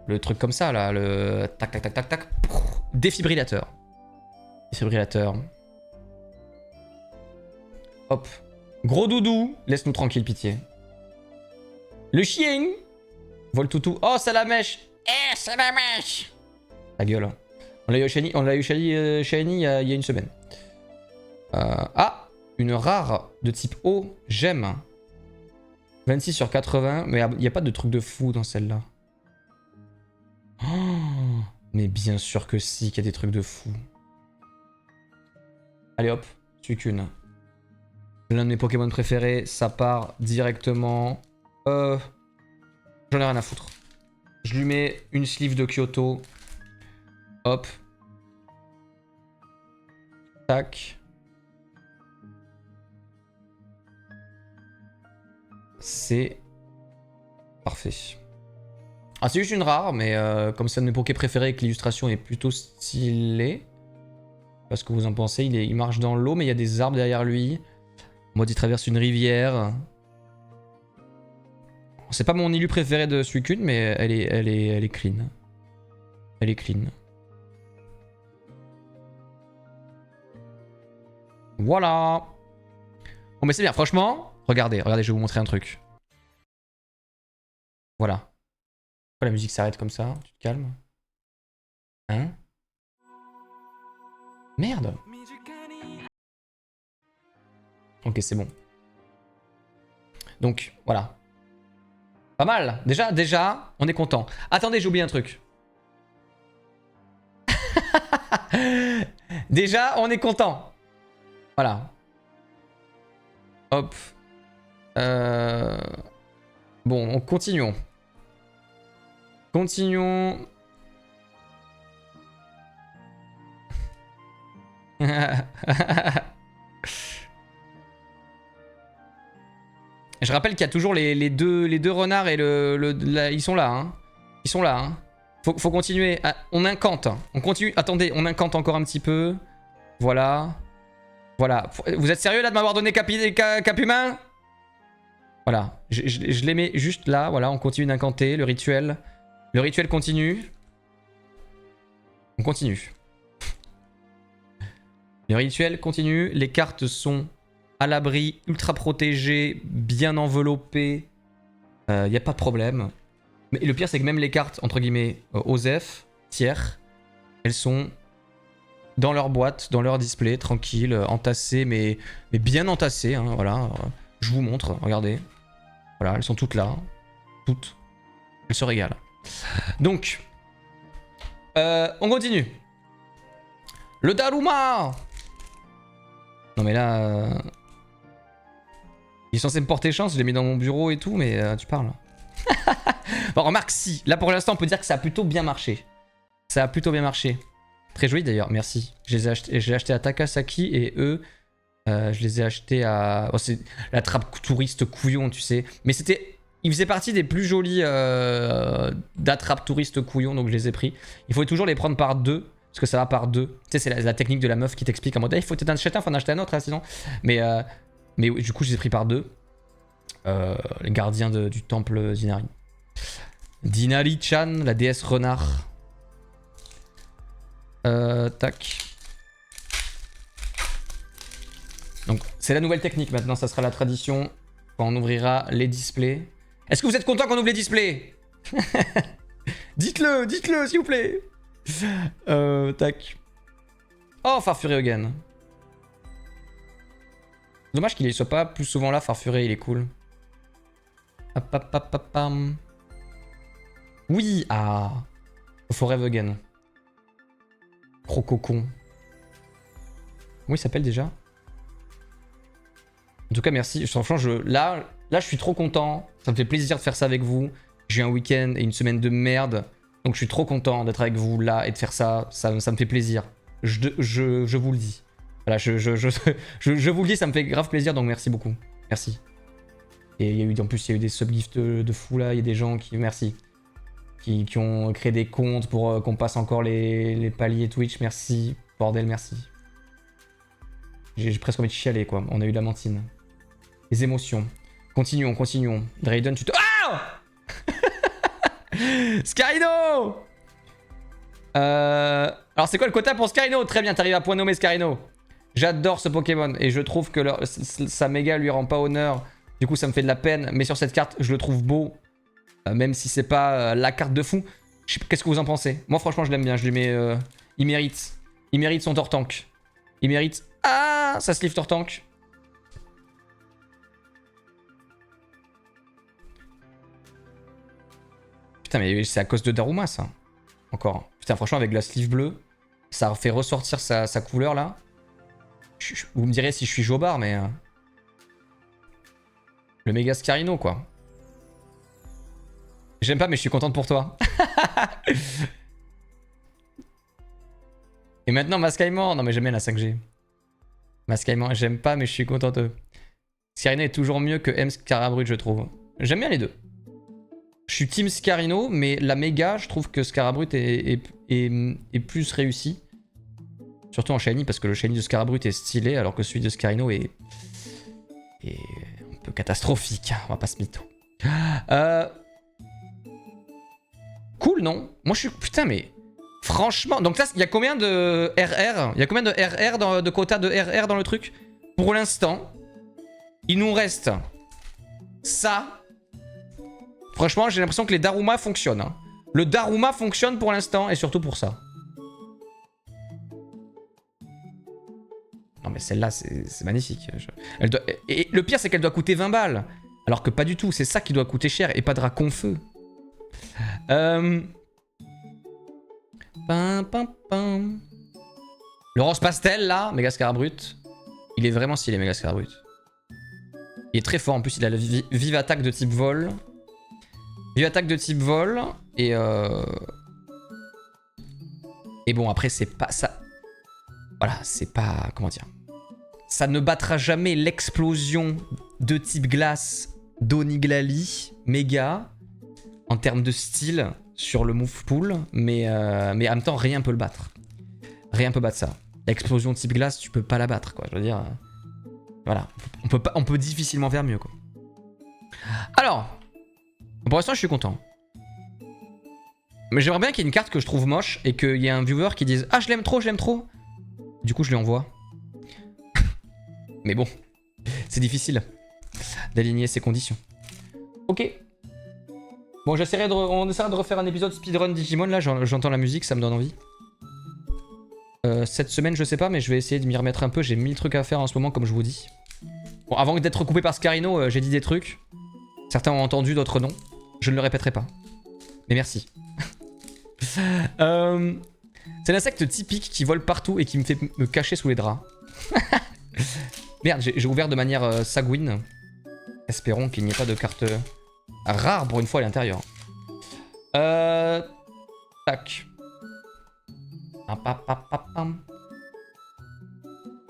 Le truc comme ça, là. Le... Tac, tac, tac, tac, tac. Défibrillateur. Défibrillateur. Hop. Gros doudou. Laisse-nous tranquille, pitié. Le chien. Voltoutou. Oh, Salamèche. Eh, Salamèche. Ta gueule. On l'a eu shiny, il y a une semaine. Ah, une rare de type O, j'aime. 26 sur 80, mais il n'y a pas de truc de fou dans celle-là. Oh, mais bien sûr que si, qu'il y a des trucs de fou. Allez hop, Suicune. L'un de mes Pokémon préférés, ça part directement. J'en ai rien à foutre. Je lui mets une sleeve de Kyoto. Hop. Tac. C'est parfait. Ah, c'est juste une rare, mais comme c'est un de mes Poké préférés et que l'illustration est plutôt stylée. Parce que vous en pensez, il marche dans l'eau, mais il y a des arbres derrière lui. En mode, il traverse une rivière. C'est pas mon illu préféré de Suicune, mais elle est clean. Elle est clean. Voilà. Bon, mais c'est bien, franchement. Regardez, je vais vous montrer un truc. Voilà. Pourquoi la musique s'arrête comme ça? Tu te calmes? Hein? Merde. Ok, c'est bon. Donc, voilà. Pas mal. Déjà, on est content. Attendez, j'ai oublié un truc. Déjà, on est content. Voilà. Hop. Bon, continuons. Continuons. Je rappelle qu'il y a toujours les deux renards et ils sont là. Hein. Ils sont là. Hein. Faut continuer. Ah, on incante. On continue. Attendez, on incante encore un petit peu. Voilà. Voilà. Vous êtes sérieux là de m'avoir donné cap humain? Voilà. Je les mets juste là. Voilà, on continue d'incanter. Le rituel. Le rituel continue. On continue. Le rituel continue. Les cartes sont à l'abri, ultra protégées, bien enveloppées. Il n'y a pas de problème. Mais le pire, c'est que même les cartes, entre guillemets, OSEF, tiers, elles sont dans leur boîte, dans leur display, tranquille, entassées, mais bien entassées. Hein, voilà. Je vous montre, regardez. Voilà, elles sont toutes là. Toutes. Elles se régalent. Donc, on continue. Le Daruma! Non mais là... Il est censé me porter chance, je l'ai mis dans mon bureau et tout, mais tu parles. Bon, remarque si. Là pour l'instant on peut dire que ça a plutôt bien marché. Ça a plutôt bien marché. Très joli d'ailleurs, merci. Je les ai achetés à Takasaki et eux, je les ai achetés à... Oh, c'est la trappe touriste couillon, tu sais. Mais c'était... Ils faisaient partie des plus jolis d'attrape touriste couillon, donc je les ai pris. Il faut toujours les prendre par deux, parce que ça va par deux. Tu sais, c'est la technique de la meuf qui t'explique en mode, il faut t'en acheter un, faut en acheter un autre, hein, sinon. Mais du coup, je les ai pris par deux. Les gardiens du temple d'Inari. Dinari-chan, la déesse renard. Tac. Donc, c'est la nouvelle technique maintenant, ça sera la tradition quand on ouvrira les displays. Est-ce que vous êtes content qu'on ouvre les displays? Dites-le, s'il vous plaît. Tac. Oh, Farfuré again. Dommage qu'il ne soit pas plus souvent là, Farfuré, il est cool. Oui, ah. Forever again. Crococon. Comment il s'appelle déjà? En tout cas, merci. Franchement, là, je suis trop content. Ça me fait plaisir de faire ça avec vous. J'ai eu un week-end et une semaine de merde. Donc, je suis trop content d'être avec vous là et de faire ça. Ça me fait plaisir. Je vous le dis. Voilà, je vous le dis, ça me fait grave plaisir. Donc, merci beaucoup. Merci. Et il y a eu, en plus, il y a eu des subgifts de fou là. Il y a des gens qui... Merci. Qui ont créé des comptes pour qu'on passe encore les paliers Twitch. Merci. Bordel, merci. J'ai presque envie de chialer, quoi. On a eu de la mentine. Les émotions. Continuons. Drayden, tu te... Ah Scarino. Alors, c'est quoi le quota pour Scarino? Très bien, t'arrives à point nommé Scarino. J'adore ce Pokémon. Et je trouve que sa méga lui rend pas honneur. Du coup, ça me fait de la peine. Mais sur cette carte, je le trouve beau. Même si c'est pas la carte de fou. Qu'est-ce que vous en pensez? Moi, franchement, je l'aime bien. Je lui mets... il mérite. Il mérite son Tortank. Il mérite... Ah, ça sleeve Tortank. Putain, mais c'est à cause de Daruma, ça. Encore. Putain, franchement, avec la sleeve bleue, ça fait ressortir sa couleur, là. Vous me direz si je suis jobard, mais... Le méga Scarino, quoi. J'aime pas, mais je suis contente pour toi. Et maintenant, Mascaïman. Non, mais j'aime bien la 5G. Mascaïman, j'aime pas, mais je suis contente. Scarino est toujours mieux que M Scarabrut, je trouve. J'aime bien les deux. Je suis team Scarino, mais la méga, je trouve que Scarabrut est plus réussi. Surtout en shiny, parce que le shiny de Scarabrut est stylé, alors que celui de Scarino est un peu catastrophique. On va pas se mytho. Cool, non? Moi, je suis... Putain, mais... Franchement... Donc là, il y a combien de RR? Il y a combien de RR, de quota de RR dans le truc? Pour l'instant, il nous reste ça. Franchement, j'ai l'impression que les Daruma fonctionnent. Hein. Le Daruma fonctionne pour l'instant, et surtout pour ça. Non, mais celle-là, c'est magnifique. Elle doit... Et le pire, c'est qu'elle doit coûter 20 balles. Alors que pas du tout. C'est ça qui doit coûter cher, et pas Draconfeu. Le rose pastel là, méga Scarabrut. Il est vraiment stylé, méga Scarabrut. Il est très fort, en plus il a la vive attaque de type vol. Vive attaque de type vol, et bon, après c'est pas... ça. Voilà, c'est pas... Comment dire? Ça ne battra jamais l'explosion de type glace d'Oniglali, méga, en termes de style sur le move pool, mais en même temps, rien peut le battre. Rien peut battre ça. L'explosion de type glace, tu peux pas la battre, quoi. Je veux dire... Voilà. On peut difficilement faire mieux, quoi. Alors, pour l'instant, je suis content. Mais j'aimerais bien qu'il y ait une carte que je trouve moche et qu'il y ait un viewer qui dise « Ah, je l'aime trop, je l'aime trop !» Du coup, je lui envoie. Mais bon, c'est difficile d'aligner ces conditions. Ok. Bon, on essaiera de refaire un épisode speedrun Digimon. Là, j'entends la musique, ça me donne envie. Cette semaine, je sais pas, mais je vais essayer de m'y remettre un peu. J'ai 1000 trucs à faire en ce moment, comme je vous dis. Bon, avant d'être coupé par Scarino, j'ai dit des trucs. Certains ont entendu, d'autres non. Je ne le répéterai pas. Mais merci. C'est l'insecte typique qui vole partout et qui me fait me cacher sous les draps. Merde, j'ai ouvert de manière sanguine. Espérons qu'il n'y ait pas de carte rare pour une fois à l'intérieur. Tac.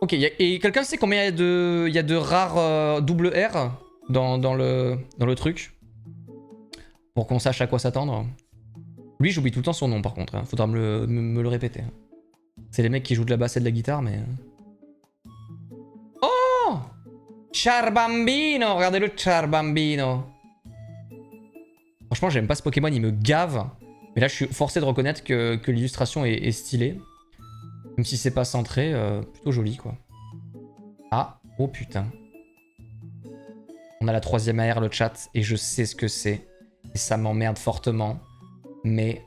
Ok, et quelqu'un sait combien il y a de rares double R dans le truc? Pour qu'on sache à quoi s'attendre. Lui, j'oublie tout le temps son nom par contre. Hein. Faudra me le répéter. C'est les mecs qui jouent de la basse et de la guitare, mais... Oh! Charbambino! Regardez le Charbambino. Franchement, j'aime pas ce Pokémon, il me gave. Mais là, je suis forcé de reconnaître que l'illustration est stylée. Même si c'est pas centré, plutôt joli, quoi. Ah, oh putain. On a la 3ème AR, le chat, et je sais ce que c'est. Et ça m'emmerde fortement. Mais...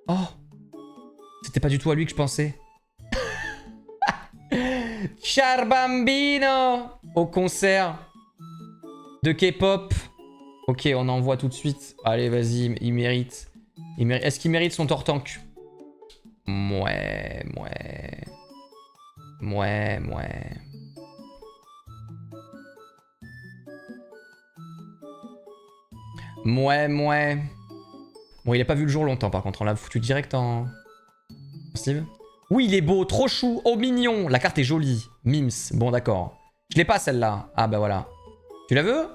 Oh! C'était pas du tout à lui que je pensais. Charbambino! Au concert de K-pop. Ok, on envoie tout de suite. Allez, vas-y, il mérite. Est-ce qu'il mérite son Tortank? Mouais. Bon, il a pas vu le jour longtemps, par contre. On l'a foutu direct en... Steve? Oui, il est beau, trop chou, oh mignon. La carte est jolie. Mims, bon d'accord. Je l'ai pas celle-là. Ah bah voilà. Tu la veux?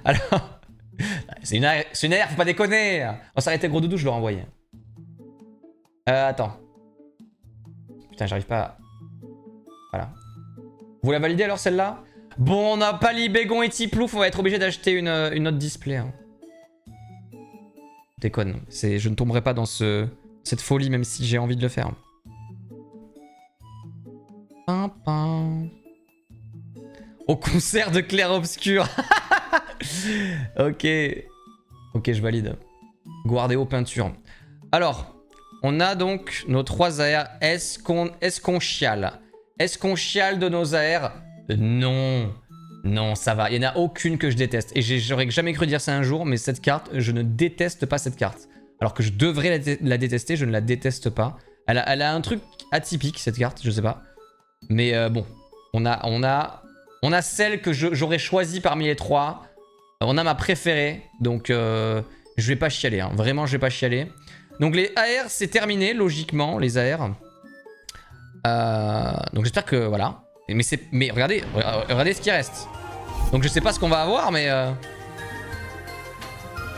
Alors... C'est une air, faut pas déconner. Oh, ça aurait été gros doudou, je l'aurais envoyé. Attends. Putain, j'arrive pas à... Voilà. Vous la validez alors celle-là? Bon, on n'a pas Libégon et Tiplouf, on va être obligé d'acheter une autre display. Hein. Déconne. Je ne tomberai pas dans cette folie, même si j'ai envie de le faire. Au concert de Clair Obscur. Ok. Ok, je valide. Guardéo peinture. Alors, on a donc nos 3 AR. Est-ce qu'on chiale? Est-ce qu'on chiale de nos AR? Non. Non, ça va. Il n'y en a aucune que je déteste. Et j'aurais jamais cru dire ça un jour, mais cette carte, je ne déteste pas cette carte. Alors que je devrais la détester, je ne la déteste pas. Elle a un truc atypique, cette carte, je sais pas. Mais bon, on a celle que j'aurais choisie parmi les 3. On a ma préférée, donc je vais pas chialer. Hein. Vraiment, je vais pas chialer. Donc les AR, c'est terminé, logiquement, les AR. Donc j'espère que, voilà. Mais regardez ce qui reste. Donc je sais pas ce qu'on va avoir, mais...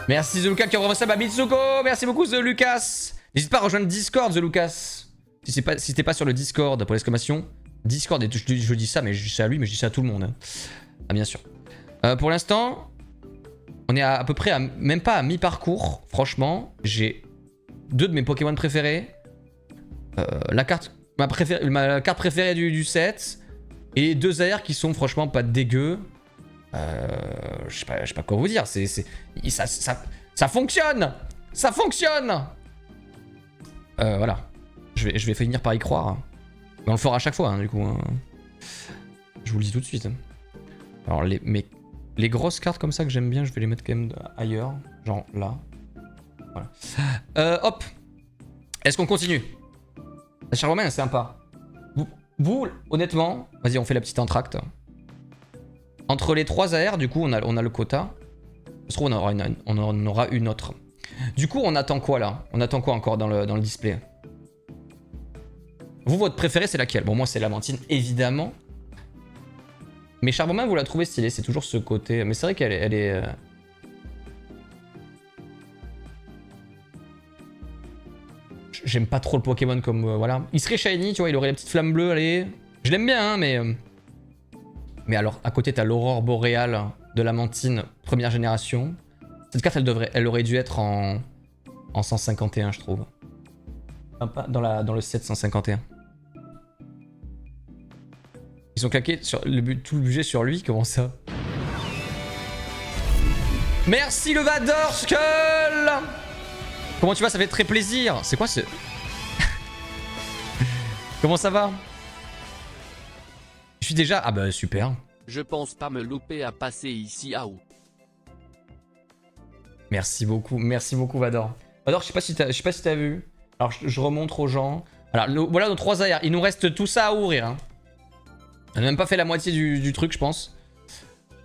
Merci The Lucas qui envoie ça à Mitsuko. Merci beaucoup The Lucas. N'hésite pas à rejoindre Discord The Lucas. Si t'es pas sur le Discord, pour l'exclamation. Discord, et je dis ça, mais je dis ça à lui, mais je dis ça à tout le monde. Hein. Ah bien sûr. Pour l'instant, on est à peu près, même pas à mi-parcours. Franchement, j'ai 2 de mes Pokémon préférés. Ma carte préférée du set. Et 2 AR qui sont franchement pas dégueux. Je sais pas quoi vous dire. Ça fonctionne. Ça fonctionne. Voilà. Je vais finir par y croire. Mais on le fera à chaque fois, hein, du coup. Hein. Je vous le dis tout de suite. Alors, les grosses cartes comme ça que j'aime bien, je vais les mettre quand même ailleurs. Genre là. Voilà. Hop. Est-ce qu'on continue? La Charlemagne est sympa. Vous, honnêtement, vas-y, on fait la petite entracte. Entre les 3 AR, du coup, on a le quota. Je trouve on en aura une autre. Du coup, on attend quoi là? On attend quoi encore dans le display? Vous, votre préférée, c'est laquelle? Bon, moi, c'est Lamantine, évidemment. Mais Charbonman, vous la trouvez stylée, c'est toujours ce côté. Mais c'est vrai qu'elle est. J'aime pas trop le Pokémon comme. Voilà. Il serait shiny, tu vois, il aurait la petite flamme bleue, allez. Je l'aime bien, hein, mais. Mais alors, à côté, t'as l'aurore boréale de Lamantine, première génération. Cette carte, elle aurait dû être en 151, je trouve. Enfin, pas dans le 751. Ils ont claqué sur tout le budget sur lui, comment ça? Merci le Vador Skull! Comment tu vas? Ça fait très plaisir. C'est quoi ce... Comment ça va? Je suis déjà... Ah bah super. Je pense pas me louper à passer ici à où. Merci beaucoup Vador. Vador, je sais pas si t'as vu. Alors je remontre aux gens. Alors voilà nos 3 AR. Il nous reste tout ça à ouvrir. Hein. On n'a même pas fait la moitié du truc, je pense.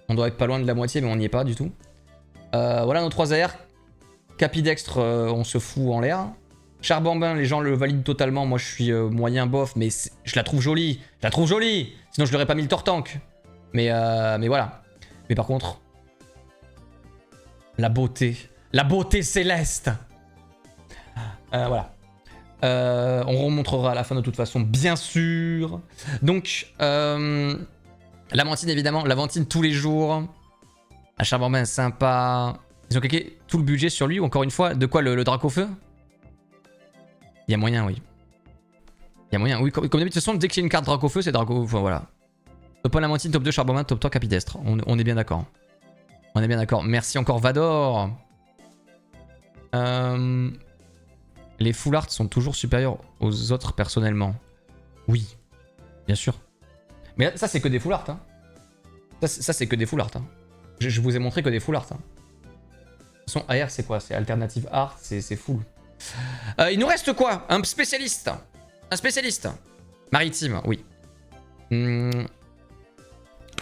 On doit être pas loin de la moitié, mais on n'y est pas du tout. Voilà nos 3 AR. Capidextre, on se fout en l'air. Charbambin, les gens le valident totalement. Moi, je suis moyen bof, mais je la trouve jolie. Je la trouve jolie. Sinon, je l'aurais pas mis le Tortank. Mais voilà. Mais par contre, la beauté. La beauté céleste. Voilà. On remontrera à la fin de toute façon, bien sûr. Donc, Lamantine, évidemment. Lamantine tous les jours. Un Charbambin sympa. Ils ont claqué tout le budget sur lui, encore une fois. De quoi, le Dracofeu? Il y a moyen, oui. Il y a moyen. Oui, comme d'habitude, de toute façon, dès qu'il y a une carte Dracofeu, c'est Dracofeu. Enfin, voilà. Top 1 Lamantine, top 2 Charbonman, top 3 Capidestre. On est bien d'accord. On est bien d'accord. Merci encore Vador. Les full art sont toujours supérieurs aux autres personnellement. Oui, bien sûr. Mais ça, c'est que des full art. Hein. Ça c'est que des full art. Hein. Je vous ai montré que des full art. Hein. De toute façon, AR, c'est quoi? C'est alternative art, c'est full. Il nous reste quoi? Un spécialiste. Un spécialiste. Maritime, oui.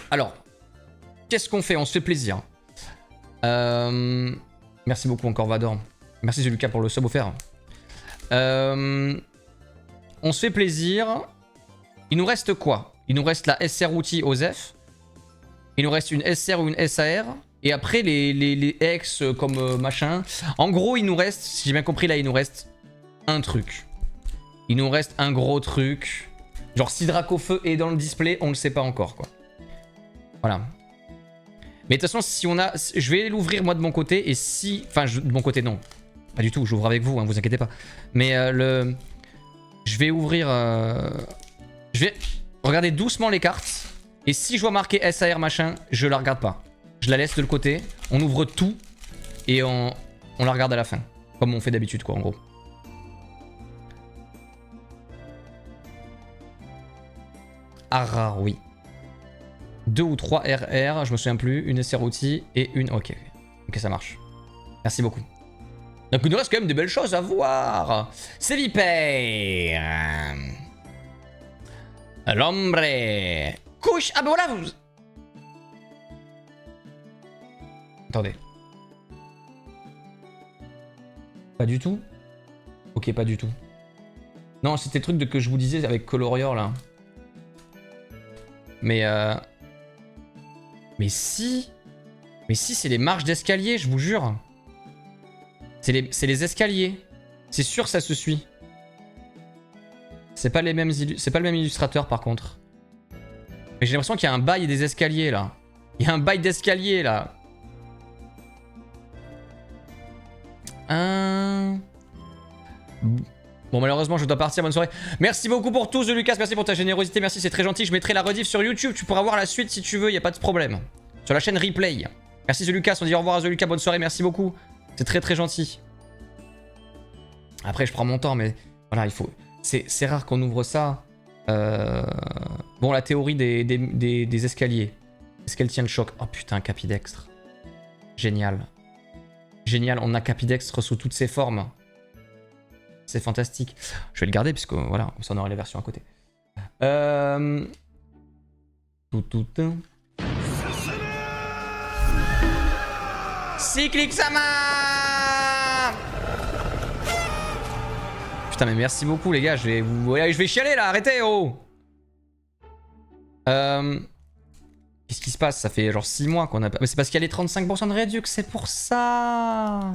Alors, qu'est-ce qu'on fait? On se fait plaisir. Merci beaucoup encore Vador. Merci Zuluka pour le sub offert. On se fait plaisir. Il nous reste quoi? Il nous reste la SR Outil Osef. Il nous reste une SR ou une SAR. Et après les X comme machin. En gros, il nous reste, si j'ai bien compris là, il nous reste un truc. Il nous reste un gros truc. Genre si Dracofeu est dans le display, on le sait pas encore quoi. Voilà. Mais de toute façon, si on a... Je vais l'ouvrir moi de mon côté et si... Enfin, de mon côté non. Pas du tout, j'ouvre avec vous, hein, vous inquiétez pas. Mais je vais ouvrir... Je vais regarder doucement les cartes. Et si je vois marquer SAR machin, je la regarde pas. Je la laisse de le côté. On ouvre tout. Et on la regarde à la fin. Comme on fait d'habitude quoi en gros. Ah rare, oui. 2 ou 3 RR, je me souviens plus. Une SR outil et une... Ok, ça marche. Merci beaucoup. Donc il nous reste quand même de belles choses à voir. C'est Vipère. L'ombre. Couche. Ah ben voilà vous... Attendez. Pas du tout? Ok, pas du tout. Non, c'était le truc que je vous disais avec Colorior là. Mais si... Mais si, c'est les marches d'escalier, je vous jure. C'est les escaliers. C'est sûr, ça se suit. C'est pas les mêmes c'est pas le même illustrateur par contre. Mais j'ai l'impression qu'il y a un bail des escaliers là. Il y a un bail d'escalier là. Bon malheureusement je dois partir, bonne soirée. Merci beaucoup pour tout The Lucas, merci pour ta générosité, merci c'est très gentil. Je mettrai la rediff sur YouTube, tu pourras voir la suite si tu veux, y a pas de problème. Sur la chaîne Replay. Merci The Lucas, on dit au revoir à The Lucas, bonne soirée, merci beaucoup. C'est très très gentil. Après je prends mon temps mais voilà il faut... C'est rare qu'on ouvre ça. Bon la théorie des escaliers. Est-ce qu'elle tient le choc? Oh putain Capidextre. Génial. Génial, on a Capidextre sous toutes ses formes. C'est fantastique. Je vais le garder puisque voilà, ça on aura les versions à côté. Tout. Cyclic Sama. Putain mais merci beaucoup les gars, je vais chialer là, arrêtez oh. Qu'est-ce qui se passe? Ça fait genre 6 mois qu'on a pas... Mais c'est parce qu'il y a les 35% de réduc, c'est pour ça.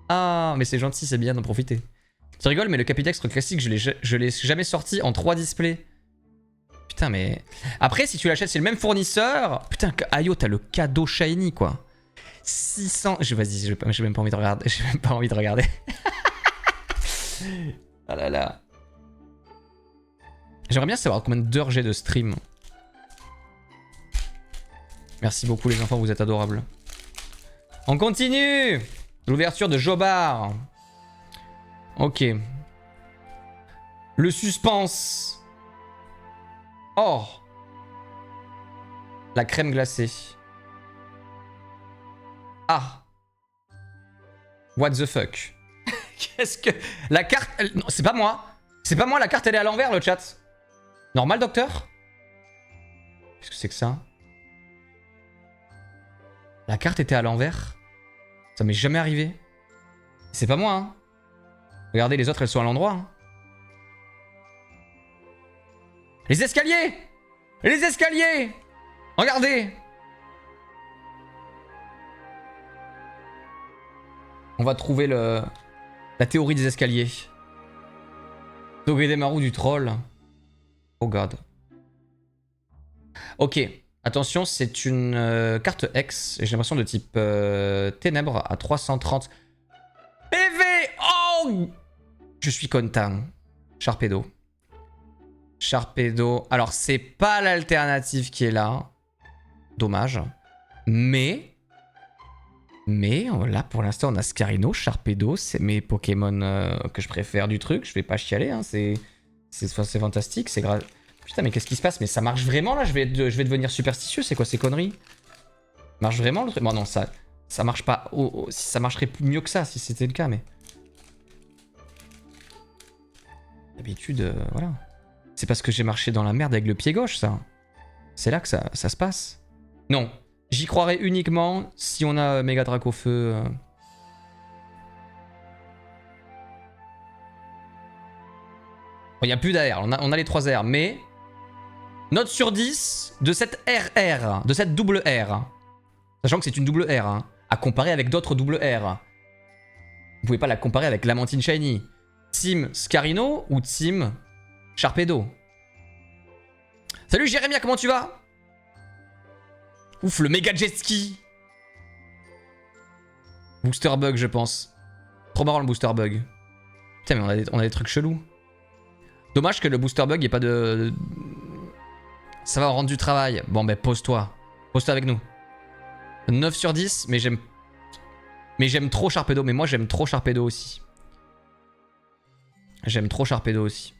Ah mais c'est gentil, c'est bien d'en profiter. Tu rigoles mais le Capitextre classique je l'ai jamais sorti en 3 displays. Putain mais... Après si tu l'achètes c'est le même fournisseur. Putain Ayo t'as le cadeau shiny quoi. 600... Vas-y j'ai même pas envie de regarder. J'ai même pas envie de regarder. Ah là là. J'aimerais bien savoir combien d'heures j'ai de stream. Merci beaucoup les enfants, vous êtes adorables. On continue. L'ouverture de Jobard. Ok. Le suspense. Oh. La crème glacée. Ah. What the fuck. Qu'est-ce que... La carte... Non, c'est pas moi. C'est pas moi, la carte elle est à l'envers le chat. Normal docteur? Qu'est-ce que c'est que ça? La carte était à l'envers? Ça m'est jamais arrivé. C'est pas moi hein. Regardez les autres elles sont à l'endroit hein. Les escaliers! Les escaliers! Regardez! On va trouver la théorie des escaliers. Togedemaru du troll. Oh god. Ok. Attention, c'est une carte X. J'ai l'impression de type ténèbres à 330 PV. Oh! Je suis content. Sharpedo. Sharpedo. Alors, c'est pas l'alternative qui est là. Dommage. Mais là, pour l'instant, on a Scarino, Sharpedo. C'est mes Pokémon que je préfère du truc. Je vais pas chialer. Hein. C'est fantastique. C'est grave. Putain, mais qu'est-ce qui se passe? Mais ça marche vraiment là? Je vais devenir superstitieux. C'est quoi ces conneries? Marche vraiment le truc? Bon, non, ça marche pas. Ça marcherait mieux que ça si c'était le cas, mais. D'habitude, voilà. C'est parce que j'ai marché dans la merde avec le pied gauche, ça. C'est là que ça se passe. Non. J'y croirais uniquement si on a Méga Drac au feu. Il n'y a plus d'AR, on a les 3 R, mais... Note sur 10 de cette RR, de cette double R. Sachant que c'est une double R, hein, à comparer avec d'autres double R. Vous pouvez pas la comparer avec Lamantine Shiny. Team Scarino ou Team Sharpedo? Salut Jérémia, comment tu vas? Ouf, le méga jet ski. Booster bug, je pense. Trop marrant le booster bug. Putain, mais on a des trucs chelous. Dommage que le booster bug ait pas de... Ça va rendre du travail. Bon, ben pose-toi. Pose-toi avec nous. 9 sur 10, mais j'aime trop Sharpedo. Mais moi, j'aime trop Sharpedo aussi. J'aime trop Sharpedo aussi.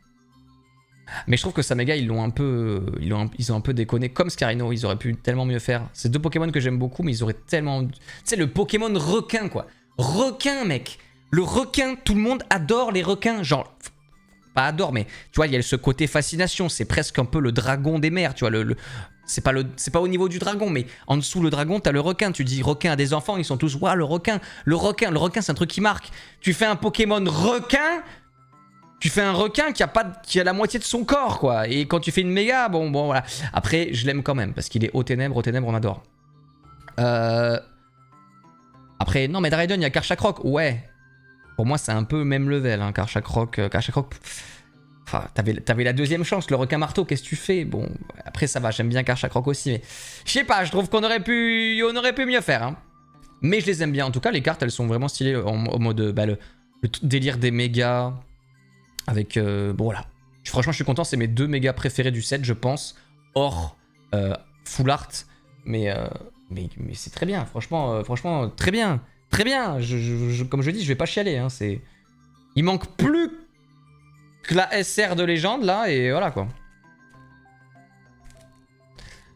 Mais je trouve que Samega, ils ont un peu déconné. Comme Scarino, ils auraient pu tellement mieux faire. C'est 2 Pokémon que j'aime beaucoup, mais ils auraient tellement... Tu sais, le Pokémon requin, quoi. Requin, mec. Le requin, tout le monde adore les requins. Genre... Pas adore, mais tu vois, il y a ce côté fascination. C'est presque un peu le dragon des mers, tu vois. C'est pas au niveau du dragon, mais en dessous le dragon, t'as le requin. Tu dis requin à des enfants, ils sont tous, waouh, le requin, le requin, c'est un truc qui marque. Tu fais un Pokémon requin, tu fais un requin qui a la moitié de son corps, quoi. Et quand tu fais une méga, bon, voilà. Après, je l'aime quand même, parce qu'il est aux ténèbres, on adore. Après, non, mais Draydon, il y a Karchakroc, ouais. Pour moi, c'est un peu même level, hein, Karchakroc. Enfin, t'avais la deuxième chance, le requin marteau, qu'est-ce que tu fais? Bon, après, ça va, j'aime bien Karchakroc aussi, mais... Je sais pas, je trouve qu'on aurait pu mieux faire, hein. Mais je les aime bien, en tout cas, les cartes, elles sont vraiment stylées, en mode, bah, le délire des mégas, avec... bon, voilà. Franchement, je suis content, c'est mes 2 mégas préférés du set, je pense, hors full art, mais c'est très bien, franchement, très bien. Très bien, comme je dis, je vais pas chialer. Hein, il manque plus que la SR de légende là, et voilà quoi.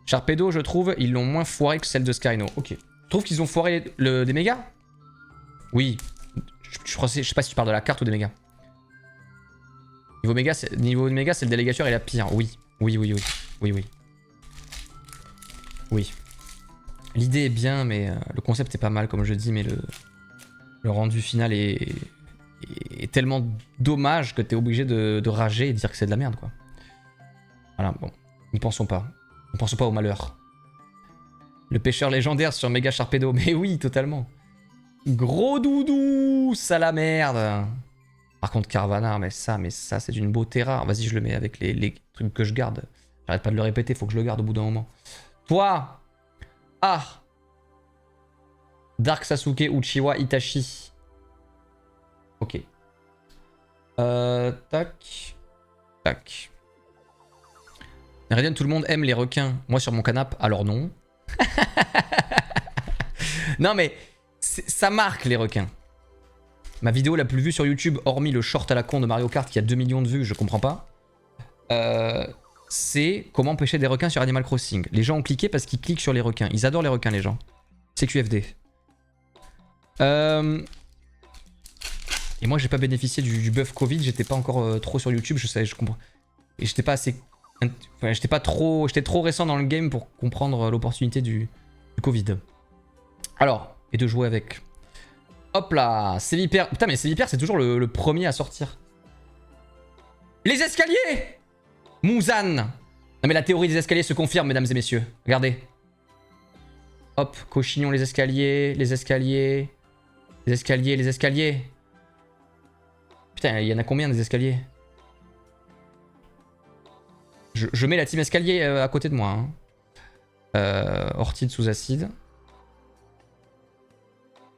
Sharpedo, je trouve, ils l'ont moins foiré que celle de Scarino. Ok. Tu trouves qu'ils ont foiré des mégas? Oui. Je sais pas si tu parles de la carte ou des mégas. Niveau Omega, c'est le délégateur et la pire. Oui. Oui, oui, oui. Oui, oui. Oui. L'idée est bien, mais le concept est pas mal, comme je dis, mais le rendu final est tellement dommage que t'es obligé de rager et de dire que c'est de la merde, quoi. Voilà, bon. N'y pensons pas. Ne pensons pas au malheur. Le pêcheur légendaire sur Mega Sharpedo. Mais oui, totalement. Gros doudou, ça la merde. Par contre, Carvanhar, mais ça c'est d'une beauté rare. Vas-y, je le mets avec les trucs que je garde. J'arrête pas de le répéter, faut que je le garde au bout d'un moment. Toi. Ah. Dark Sasuke Uchiwa Itachi. Ok. Tac. Tac. Meridian, tout le monde aime les requins. Moi sur mon canapé, alors non. Non mais, ça marque les requins. Ma vidéo la plus vue sur YouTube, hormis le short à la con de Mario Kart qui a 2 millions de vues, je comprends pas. C'est comment pêcher des requins sur Animal Crossing. Les gens ont cliqué parce qu'ils cliquent sur les requins. Ils adorent les requins, les gens. C'est QFD. Et moi, j'ai pas bénéficié du buff Covid. J'étais pas encore trop sur YouTube. Je comprends. Et j'étais pas assez. Enfin, j'étais trop récent dans le game pour comprendre l'opportunité du Covid. Alors, et de jouer avec. Hop là, Sévipère. Putain, mais Sévipère, c'est toujours le premier à sortir. Les escaliers! Muzan! Non, mais la théorie des escaliers se confirme, mesdames et messieurs. Regardez. Hop, cochignon, les escaliers, les escaliers. Les escaliers, les escaliers. Putain, il y en a combien des escaliers? Je mets la team escalier à côté de moi. Hein. Orchide sous acide.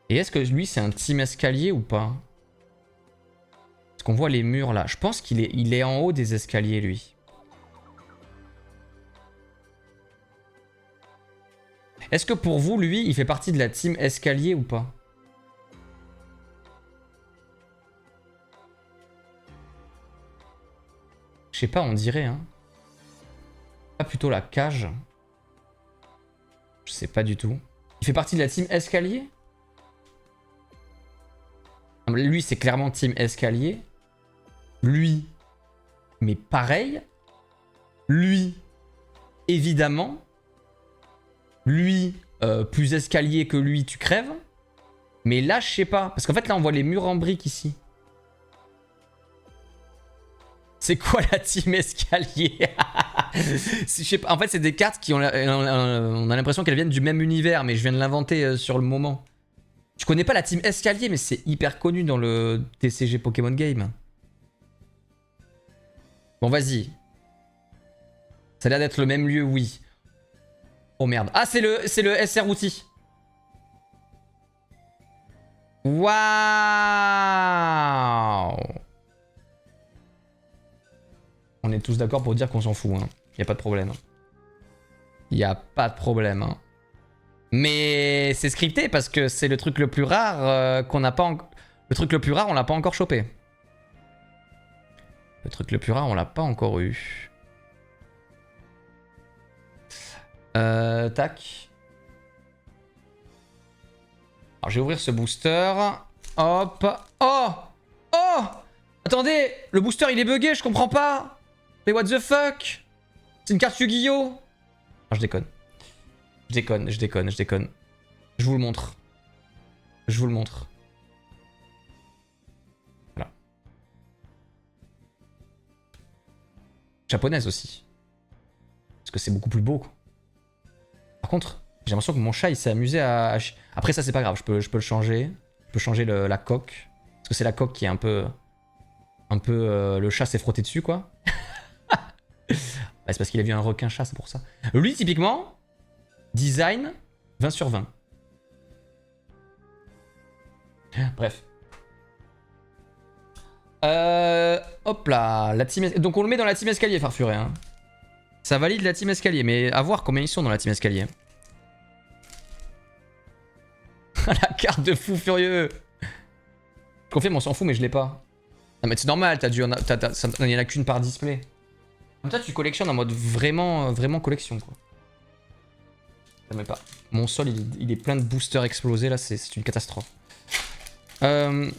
Et est-ce que lui c'est un team escalier ou pas? Est-ce qu'on voit les murs là? Je pense qu'il est en haut des escaliers lui. Est-ce que pour vous lui il fait partie de la team escalier ou pas? Je sais pas, on dirait hein. Pas plutôt la cage? Je sais pas du tout. Il fait partie de la team escalier? Lui, c'est clairement team escalier. Lui, mais pareil. Lui, évidemment. Lui, plus escalier que lui, tu crèves. Mais là, je sais pas. Parce qu'en fait, là, on voit les murs en briques ici. C'est quoi la team escalier? Je sais pas. En fait, c'est des cartes qui ont... On a l'impression qu'elles viennent du même univers, mais je viens de l'inventer sur le moment. Je connais pas la team escalier, mais c'est hyper connu dans le TCG Pokémon Game. Bon, vas-y. Ça a l'air d'être le même lieu, oui. Oh merde. Ah, c'est le SR Outil. Waouh. On est tous d'accord pour dire qu'on s'en fout. Hein. Y a pas de problème. Y a pas de problème. Hein. Mais c'est scripté parce que c'est le truc le plus rare qu'on n'a pas... Le truc le plus rare, on l'a pas encore chopé. Le truc le plus rare, on l'a pas encore eu. Tac. Alors, je vais ouvrir ce booster. Hop. Oh! Oh! Attendez! Le booster, il est bugué, je comprends pas! Mais what the fuck? C'est une carte Yu-Gi-Oh! Non, je déconne. Je déconne, je déconne, je déconne. Je vous le montre. Je vous le montre. Voilà. Japonaise aussi. Parce que c'est beaucoup plus beau, quoi. Par contre, j'ai l'impression que mon chat, il s'est amusé à... Après ça, c'est pas grave, je peux le changer. Je peux changer la coque. Parce que c'est la coque qui est un peu... le chat s'est frotté dessus, quoi. Bah, c'est parce qu'il a vu un requin-chat, c'est pour ça. Lui, typiquement... Design, 20 sur 20. Bref. Hop là, la team... Donc on le met dans la team escalier, Farfuré. Hein. Ça valide la team escalier, mais à voir combien ils sont dans la team escalier. La carte de fou furieux. Je confirme, on s'en fout, mais je l'ai pas. Non mais c'est normal, il y en a qu'une par display. Comme ça, tu collectionnes en mode vraiment collection, quoi. Mais pas. Mon sol, il est plein de boosters explosés, là, c'est une catastrophe. Alors,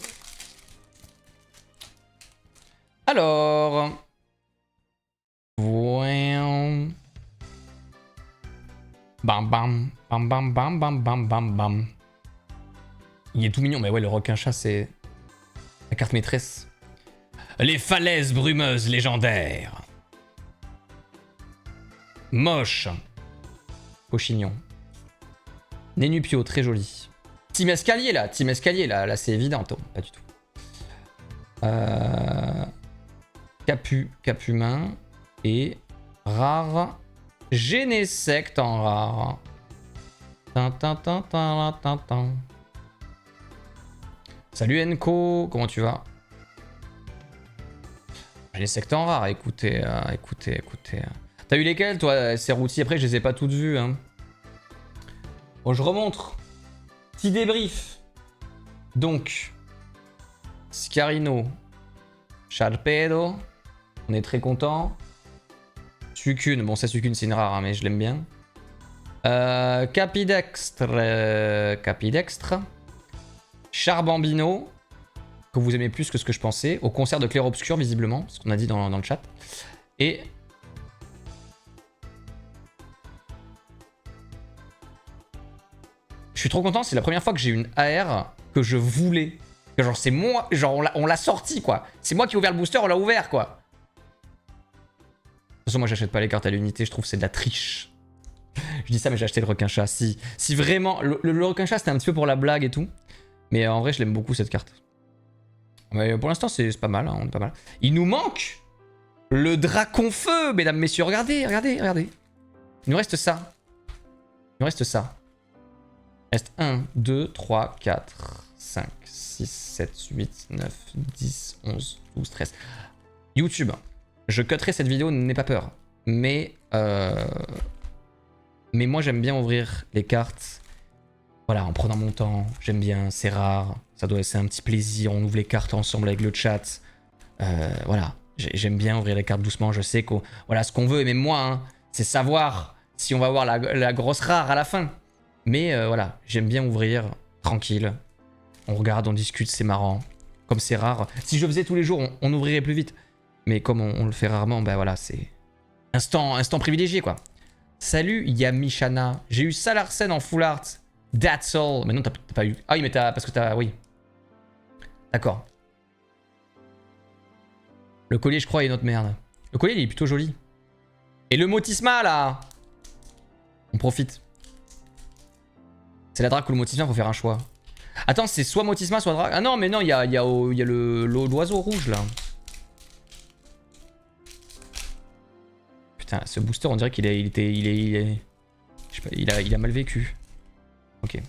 Alors... Ouais. Bam bam, bam bam bam bam bam bam bam. Il est tout mignon, mais ouais, le requin-chat, c'est la carte maîtresse. Les falaises brumeuses légendaires. Moche. Cochignon. Nénupio, très joli. Team escalier, là. Team escalier, là c'est évident. Oh, pas du tout. Cap humain. Et rare. Génésecte en rare. Salut Enko, comment tu vas? Génésecte en rare, écoutez. T'as eu lesquels toi, ces routiers? Après, je les ai pas toutes vues. Hein. Bon, je remontre. Petit débrief. Donc, Scarino, Sharpedo, on est très content. Suicune, bon ça Suicune c'est une rare hein, mais je l'aime bien. Capidextre, Charbambino, que vous aimez plus que ce que je pensais, au concert de Clair Obscur visiblement, ce qu'on a dit dans le chat. Et... je suis trop content, c'est la première fois que j'ai une AR que je voulais. Que genre c'est moi, genre on l'a sorti quoi. C'est moi qui ai ouvert le booster, on l'a ouvert quoi. De toute façon, moi j'achète pas les cartes à l'unité, je trouve que c'est de la triche. Je dis ça, mais j'ai acheté le requin-chat. Si vraiment. Le requin-chat c'était un petit peu pour la blague et tout. Mais en vrai, je l'aime beaucoup cette carte. Mais pour l'instant, c'est pas mal, hein, on est pas mal. Il nous manque le Dracon-Feu, mesdames, messieurs. Regardez. Il nous reste ça. Il reste 1, 2, 3, 4, 5, 6, 7, 8, 9, 10, 11, 12, 13. YouTube. Je cutterai cette vidéo, n'aie pas peur. Mais moi, j'aime bien ouvrir les cartes. Voilà, en prenant mon temps. J'aime bien, c'est rare. C'est un petit plaisir. On ouvre les cartes ensemble avec le chat. Voilà, j'aime bien ouvrir les cartes doucement. Je sais que voilà, ce qu'on veut, et même moi, hein, c'est savoir si on va avoir la grosse rare à la fin. Mais voilà, j'aime bien ouvrir tranquille. On regarde, on discute, c'est marrant. Comme c'est rare. Si je le faisais tous les jours, on ouvrirait plus vite. Mais comme on le fait rarement, bah voilà, c'est instant privilégié quoi. Salut Yamishana, j'ai eu Salarsen en full art. That's all. Mais non, t'as pas eu. Ah oui, mais t'as. Parce que t'as. Oui. D'accord. Le collier, je crois, est notre merde. Le collier, il est plutôt joli. Et le Motisma là. On profite. C'est la drague ou le Motisma, faut faire un choix. Attends, c'est soit Motisma, soit drague. Ah non, mais non, il y a l'oiseau rouge là. Putain, ce booster, on dirait qu'il est, je sais pas, il a mal vécu. Ok.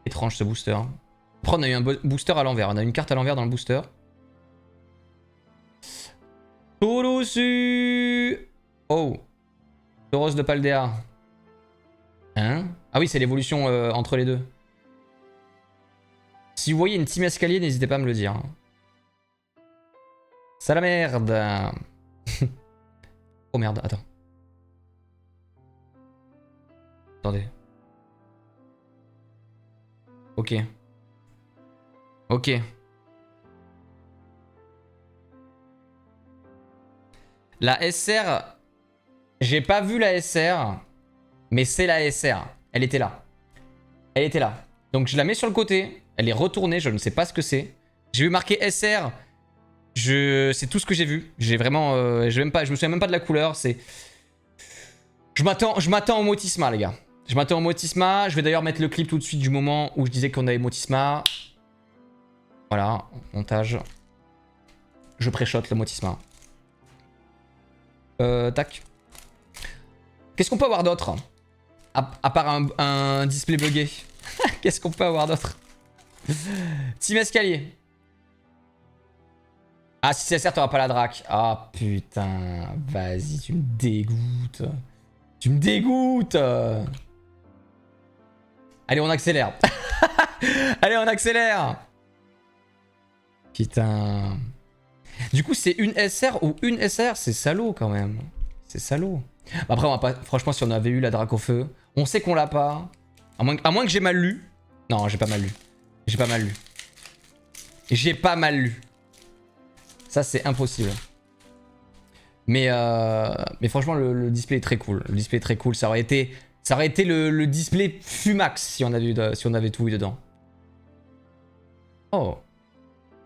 Étrange ce booster. Après, on a eu un booster à l'envers. On a une carte à l'envers dans le booster. Tolosu. Oh. Tauros de Paldea. Hein? Ah oui, c'est l'évolution entre les deux. Si vous voyez une team escalier, n'hésitez pas à me le dire. Ça la merde. Oh merde, attends. Attendez. Ok. Ok. La SR... J'ai pas vu la SR, mais c'est la SR. Elle était là. Elle était là. Donc je la mets sur le côté. Elle est retournée, je ne sais pas ce que c'est. J'ai vu marquer SR. C'est tout ce que j'ai vu. J'ai vraiment... je me souviens même pas de la couleur. C'est... Je m'attends au Motisma, les gars. Je m'attends au Motisma. Je vais d'ailleurs mettre le clip tout de suite du moment où je disais qu'on avait Motisma. Voilà, montage. Je pré-shot le Motisma. Tac. Qu'est-ce qu'on peut avoir d'autre? À part un display buggé. Qu'est-ce qu'on peut avoir d'autre? Team escalier. Ah, si c'est certes, t'auras pas la drac. Ah, putain. Vas-y, tu me dégoûtes. Tu me dégoûtes. Allez, on accélère. Allez, on accélère. Putain. Du coup, c'est une SR ou une SR? C'est salaud, quand même. C'est salaud. Après, on va pas... franchement, si on avait eu la drac au feu, on sait qu'on l'a pas. À moins que j'ai mal lu. Non, j'ai pas mal lu. J'ai pas mal lu. Ça, c'est impossible. Mais franchement, le display est très cool. Le display est très cool. Ça aurait été le display Fumax si on avait tout eu dedans. Oh.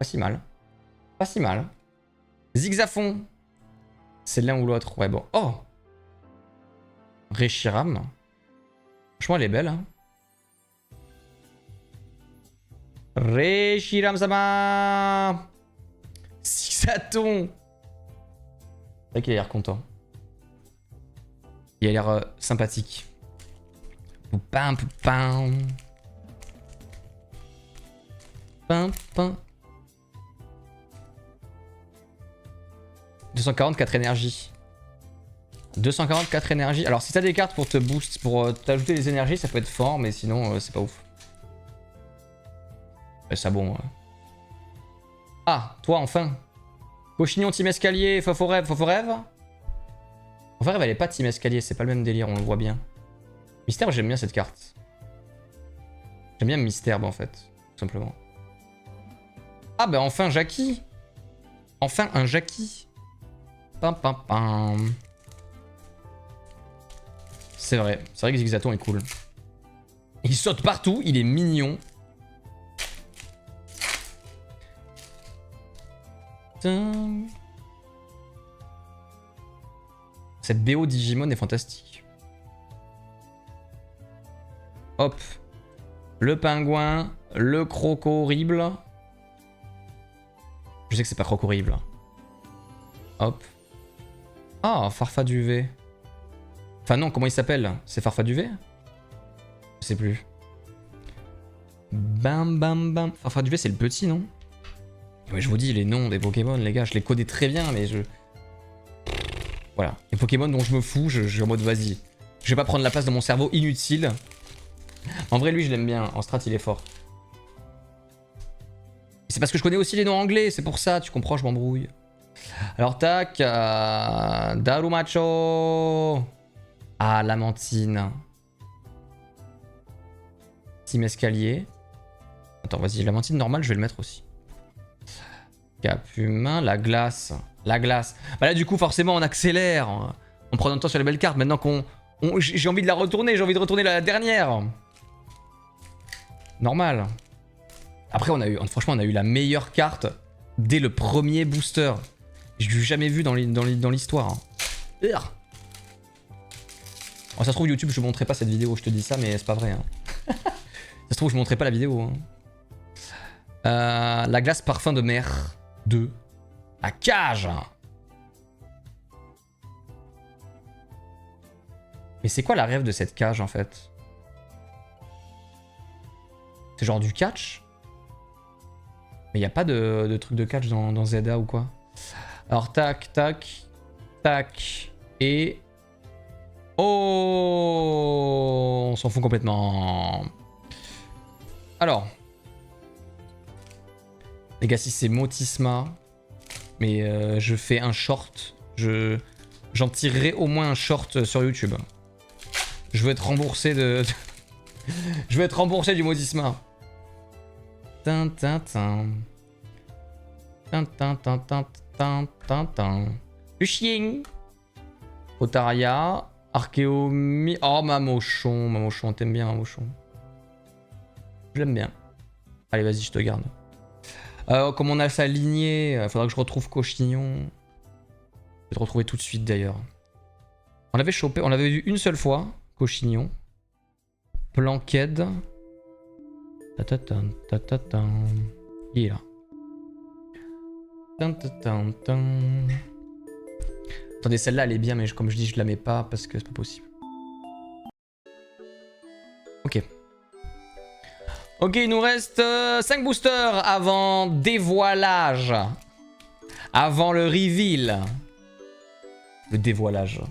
Pas si mal. Pas si mal. Zigzafon. C'est l'un ou l'autre. Ouais, bon. Oh. Reshiram. Franchement, elle est belle. Hein. Reshiram Sama. Zigzaton. C'est vrai qu'il a l'air content. Il a l'air sympathique. Poupin, poupin. Pin, pin. 244 énergies. 244 énergies. Alors si t'as des cartes pour te boost, pour t'ajouter les énergies, ça peut être fort, mais sinon c'est pas ouf. Ça bon. Ah, toi enfin. Cochignon, team escalier, Foforève. Foforève, elle est pas team escalier, c'est pas le même délire, on le voit bien. Mystère, j'aime bien cette carte. J'aime bien Mystère, en fait, tout simplement. Ah bah enfin Jackie. Enfin un Jackie. Pam pam pam. C'est vrai que Zigzaton est cool. Il saute partout, il est mignon. Cette BO Digimon est fantastique. Hop. Le pingouin, le croco horrible. Je sais que c'est pas croco horrible. Hop. Ah, Farfaduvet. Enfin non, comment il s'appelle? C'est Farfaduvet? Je sais plus. Bam bam bam. Farfaduvet c'est le petit, non? Ouais, je vous dis les noms des Pokémon, les gars, je les connais très bien, mais je... Voilà. Les Pokémon dont je me fous, je suis en mode vas-y. Je vais pas prendre la place de mon cerveau inutile. En vrai, lui, je l'aime bien. En strat, il est fort. C'est parce que je connais aussi les noms anglais, c'est pour ça, tu comprends, je m'embrouille. Alors, tac. Darumacho. Ah, Lamantine. Team escalier. Attends, vas-y, Lamantine normale, je vais le mettre aussi. Cap humain, la glace. La glace. Bah là, du coup, forcément, on accélère. On prend notre temps sur les belles cartes. Maintenant qu'on... J'ai envie de la retourner. J'ai envie de retourner la dernière. Normal. Après, franchement, on a eu la meilleure carte dès le premier booster. Je l'ai jamais vu dans l'histoire. Bon, ça se trouve, YouTube, je ne montrerai pas cette vidéo. Je te dis ça, mais c'est pas vrai. Hein. Ça se trouve, je ne montrerai pas la vidéo. Hein. La glace parfum de mer 2. La cage. Mais c'est quoi la rêve de cette cage en fait? C'est genre du catch? Mais il n'y a pas de truc de catch dans Zelda ou quoi? Alors tac, tac, tac. Et... Oh, on s'en fout complètement. Alors. Les gars, si c'est Motisma, mais je fais un short. J'en tirerai au moins un short sur YouTube. Je veux être remboursé de... Je veux être remboursé du Motisma. Le chien. Otaria. Archéomi. Oh, Mamochon. Mamochon, t'aimes bien Mamochon? Je l'aime bien. Allez, vas-y, je te garde. Comme on a sa lignée, faudra que je retrouve Cochignon. Je vais te retrouver tout de suite d'ailleurs. On l'avait chopé, on l'avait vu une seule fois, Cochignon. Planked. Il est là. Attendez, celle-là elle est bien, mais comme je dis, je la mets pas parce que c'est pas possible. Ok. Ok, il nous reste 5 boosters avant dévoilage. Avant le reveal. Le dévoilage.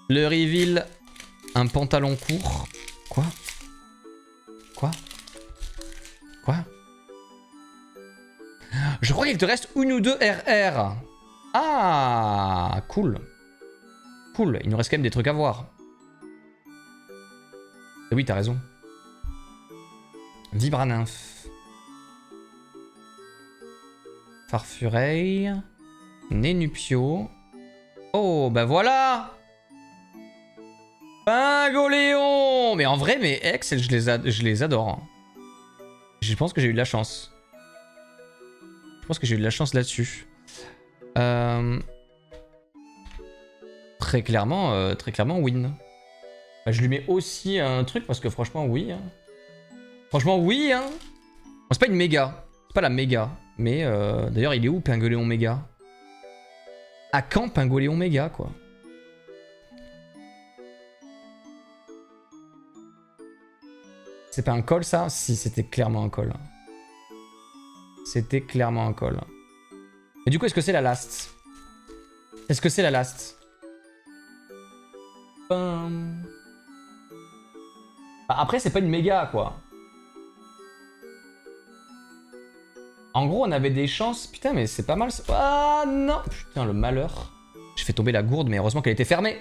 Le reveal. Un pantalon court. Quoi? Quoi? Quoi? Je crois qu'il te reste une ou deux RR. Ah, cool. Cool, il nous reste quand même des trucs à voir. Et oui, t'as raison. Vibranymph. Farfureil. Nénupio. Oh, bah voilà! Pingoléon! Mais en vrai, mes ex, je les adore. Hein. Je pense que j'ai eu de la chance. Je pense que j'ai eu de la chance là-dessus. Très clairement, win. Bah, je lui mets aussi un truc parce que franchement, oui. Hein. Franchement, oui. Hein. Bon, c'est pas une méga. C'est pas la méga. Mais d'ailleurs, il est où Pingoléon méga? À quand Pingoléon méga, quoi? C'est pas un call, ça? Si, c'était clairement un call. C'était clairement un call. Mais du coup, est-ce que c'est la last? Est-ce que c'est la last? Après, c'est pas une méga, quoi. En gros, on avait des chances. Putain, mais c'est pas mal. Ah non! Putain, le malheur. J'ai fait tomber la gourde, mais heureusement qu'elle était fermée.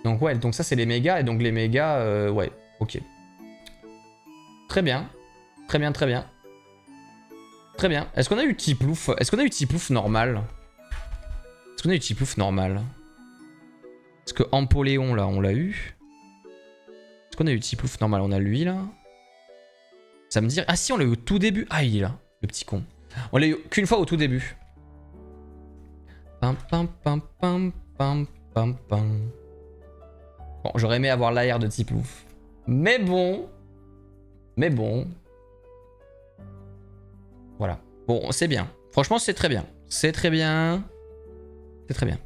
Donc ouais, donc ça c'est les mégas. Et donc les mégas, ouais, ok. Très bien. Très bien, très bien. Très bien. Est-ce qu'on a eu Tiplouf? Est-ce qu'on a eu Tiplouf normal? Est-ce qu'on a eu Tiplouf normal? Est-ce que Ampoléon, là, on l'a eu? Est-ce qu'on a eu Tiplouf normal? On a lui, là. Ça me dit... Ah si, on l'a eu au tout début. Ah, il est là, le petit con. On l'a eu qu'une fois au tout début. Pam, pam, pam, pam, pam, pam, pam. Bon, j'aurais aimé avoir l'AR de Tiplouf. Mais bon. Mais bon. Voilà. Bon, c'est bien. Franchement, c'est très bien. C'est très bien. C'est très bien.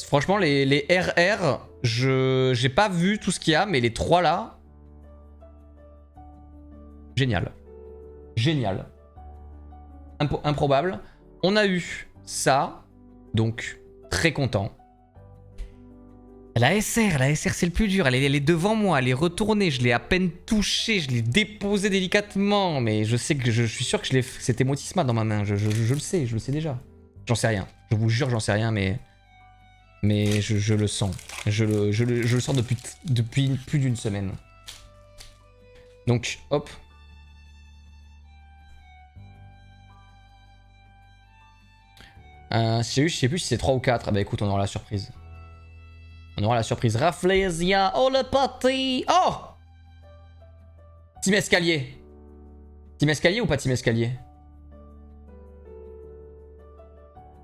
Franchement, les RR, j'ai pas vu tout ce qu'il y a, mais les trois là... Génial. Génial. Improbable. On a eu ça, donc très content. La SR c'est le plus dur. Elle est devant moi, elle est retournée. Je l'ai à peine touchée, je l'ai déposée délicatement. Mais je sais que je suis sûr que c'était Motisma dans ma main. Je le sais déjà. J'en sais rien. Je vous jure, j'en sais rien, mais je le sens. Je le sens depuis plus d'une semaine. Donc, hop. Je sais plus si c'est 3 ou 4. Ah bah écoute, on aura la surprise. On aura la surprise. Rafflesia. Oh le pâté. Oh! Team escalier. Team escalier ou pas team escalier?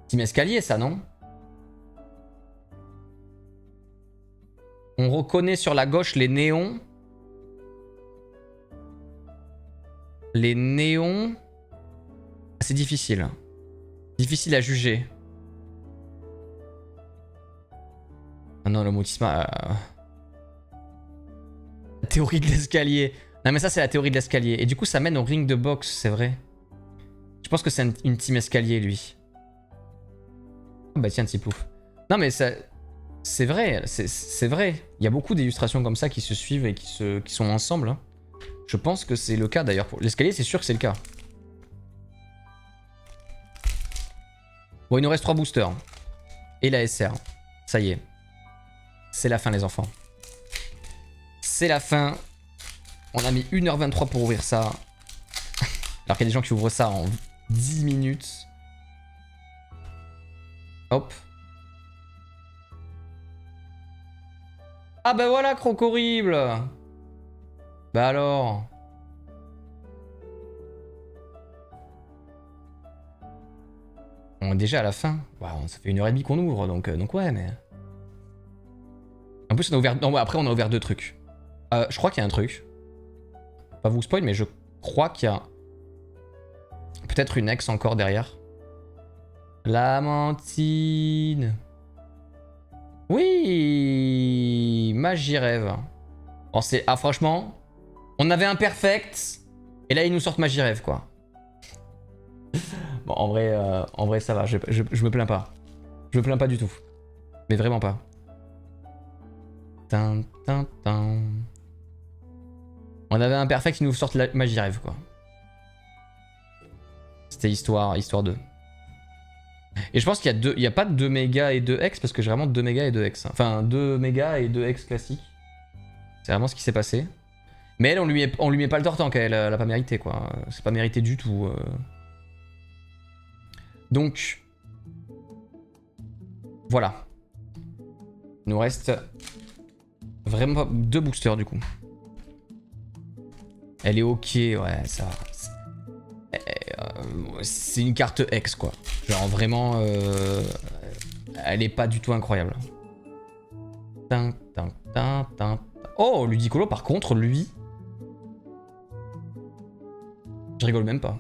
Team escalier, ça, non? On reconnaît sur la gauche les néons. Les néons... C'est difficile. Difficile à juger. Ah non, le Motisma... La théorie de l'escalier. Non mais ça c'est la théorie de l'escalier. Et du coup ça mène au ring de boxe, c'est vrai. Je pense que c'est une team escalier lui. Oh bah tiens, Tiplouf. Non mais ça... C'est vrai, c'est vrai. Il y a beaucoup d'illustrations comme ça qui se suivent et qui sont ensemble. Hein. Je pense que c'est le cas d'ailleurs. Pour l'escalier, c'est sûr que c'est le cas. Bon, il nous reste 3 boosters. Et la SR. Ça y est. C'est la fin, les enfants. C'est la fin. On a mis 1h23 pour ouvrir ça. Alors qu'il y a des gens qui ouvrent ça en 10 minutes. Hop. Ah bah voilà, croc horrible. Bah alors. On est déjà à la fin. Wow, ça fait 1h30 qu'on ouvre, donc ouais, mais... En plus, on a ouvert... Non, après, on a ouvert 2 trucs. Je crois qu'il y a un truc. Pas vous spoil, mais je crois qu'il y a... Peut-être une ex encore derrière. Lamantine. Oui, magie rêve. Bon, c'est... Ah, franchement, on avait un perfect, et là, ils nous sortent magie rêve, quoi. Bon, en vrai, ça va, je me plains pas. Je me plains pas du tout. Mais vraiment pas. On avait un perfect qui nous sortent la magie rêve, quoi. C'était histoire 2. Et je pense qu'il y a deux... Il n'y a pas de 2 mégas et 2 X, parce que j'ai vraiment 2 mégas et 2 X. Enfin, 2 mégas et 2 X classiques. C'est vraiment ce qui s'est passé. Mais elle, on lui met pas le tortank, elle a pas mérité, quoi. C'est pas mérité du tout. Donc, voilà. Il nous reste vraiment pas 2 boosters, du coup. Elle est ok, ouais, ça va. C'est une carte X, quoi. Genre, vraiment, elle est pas du tout incroyable. Oh, Ludicolo, par contre, lui... Je rigole même pas.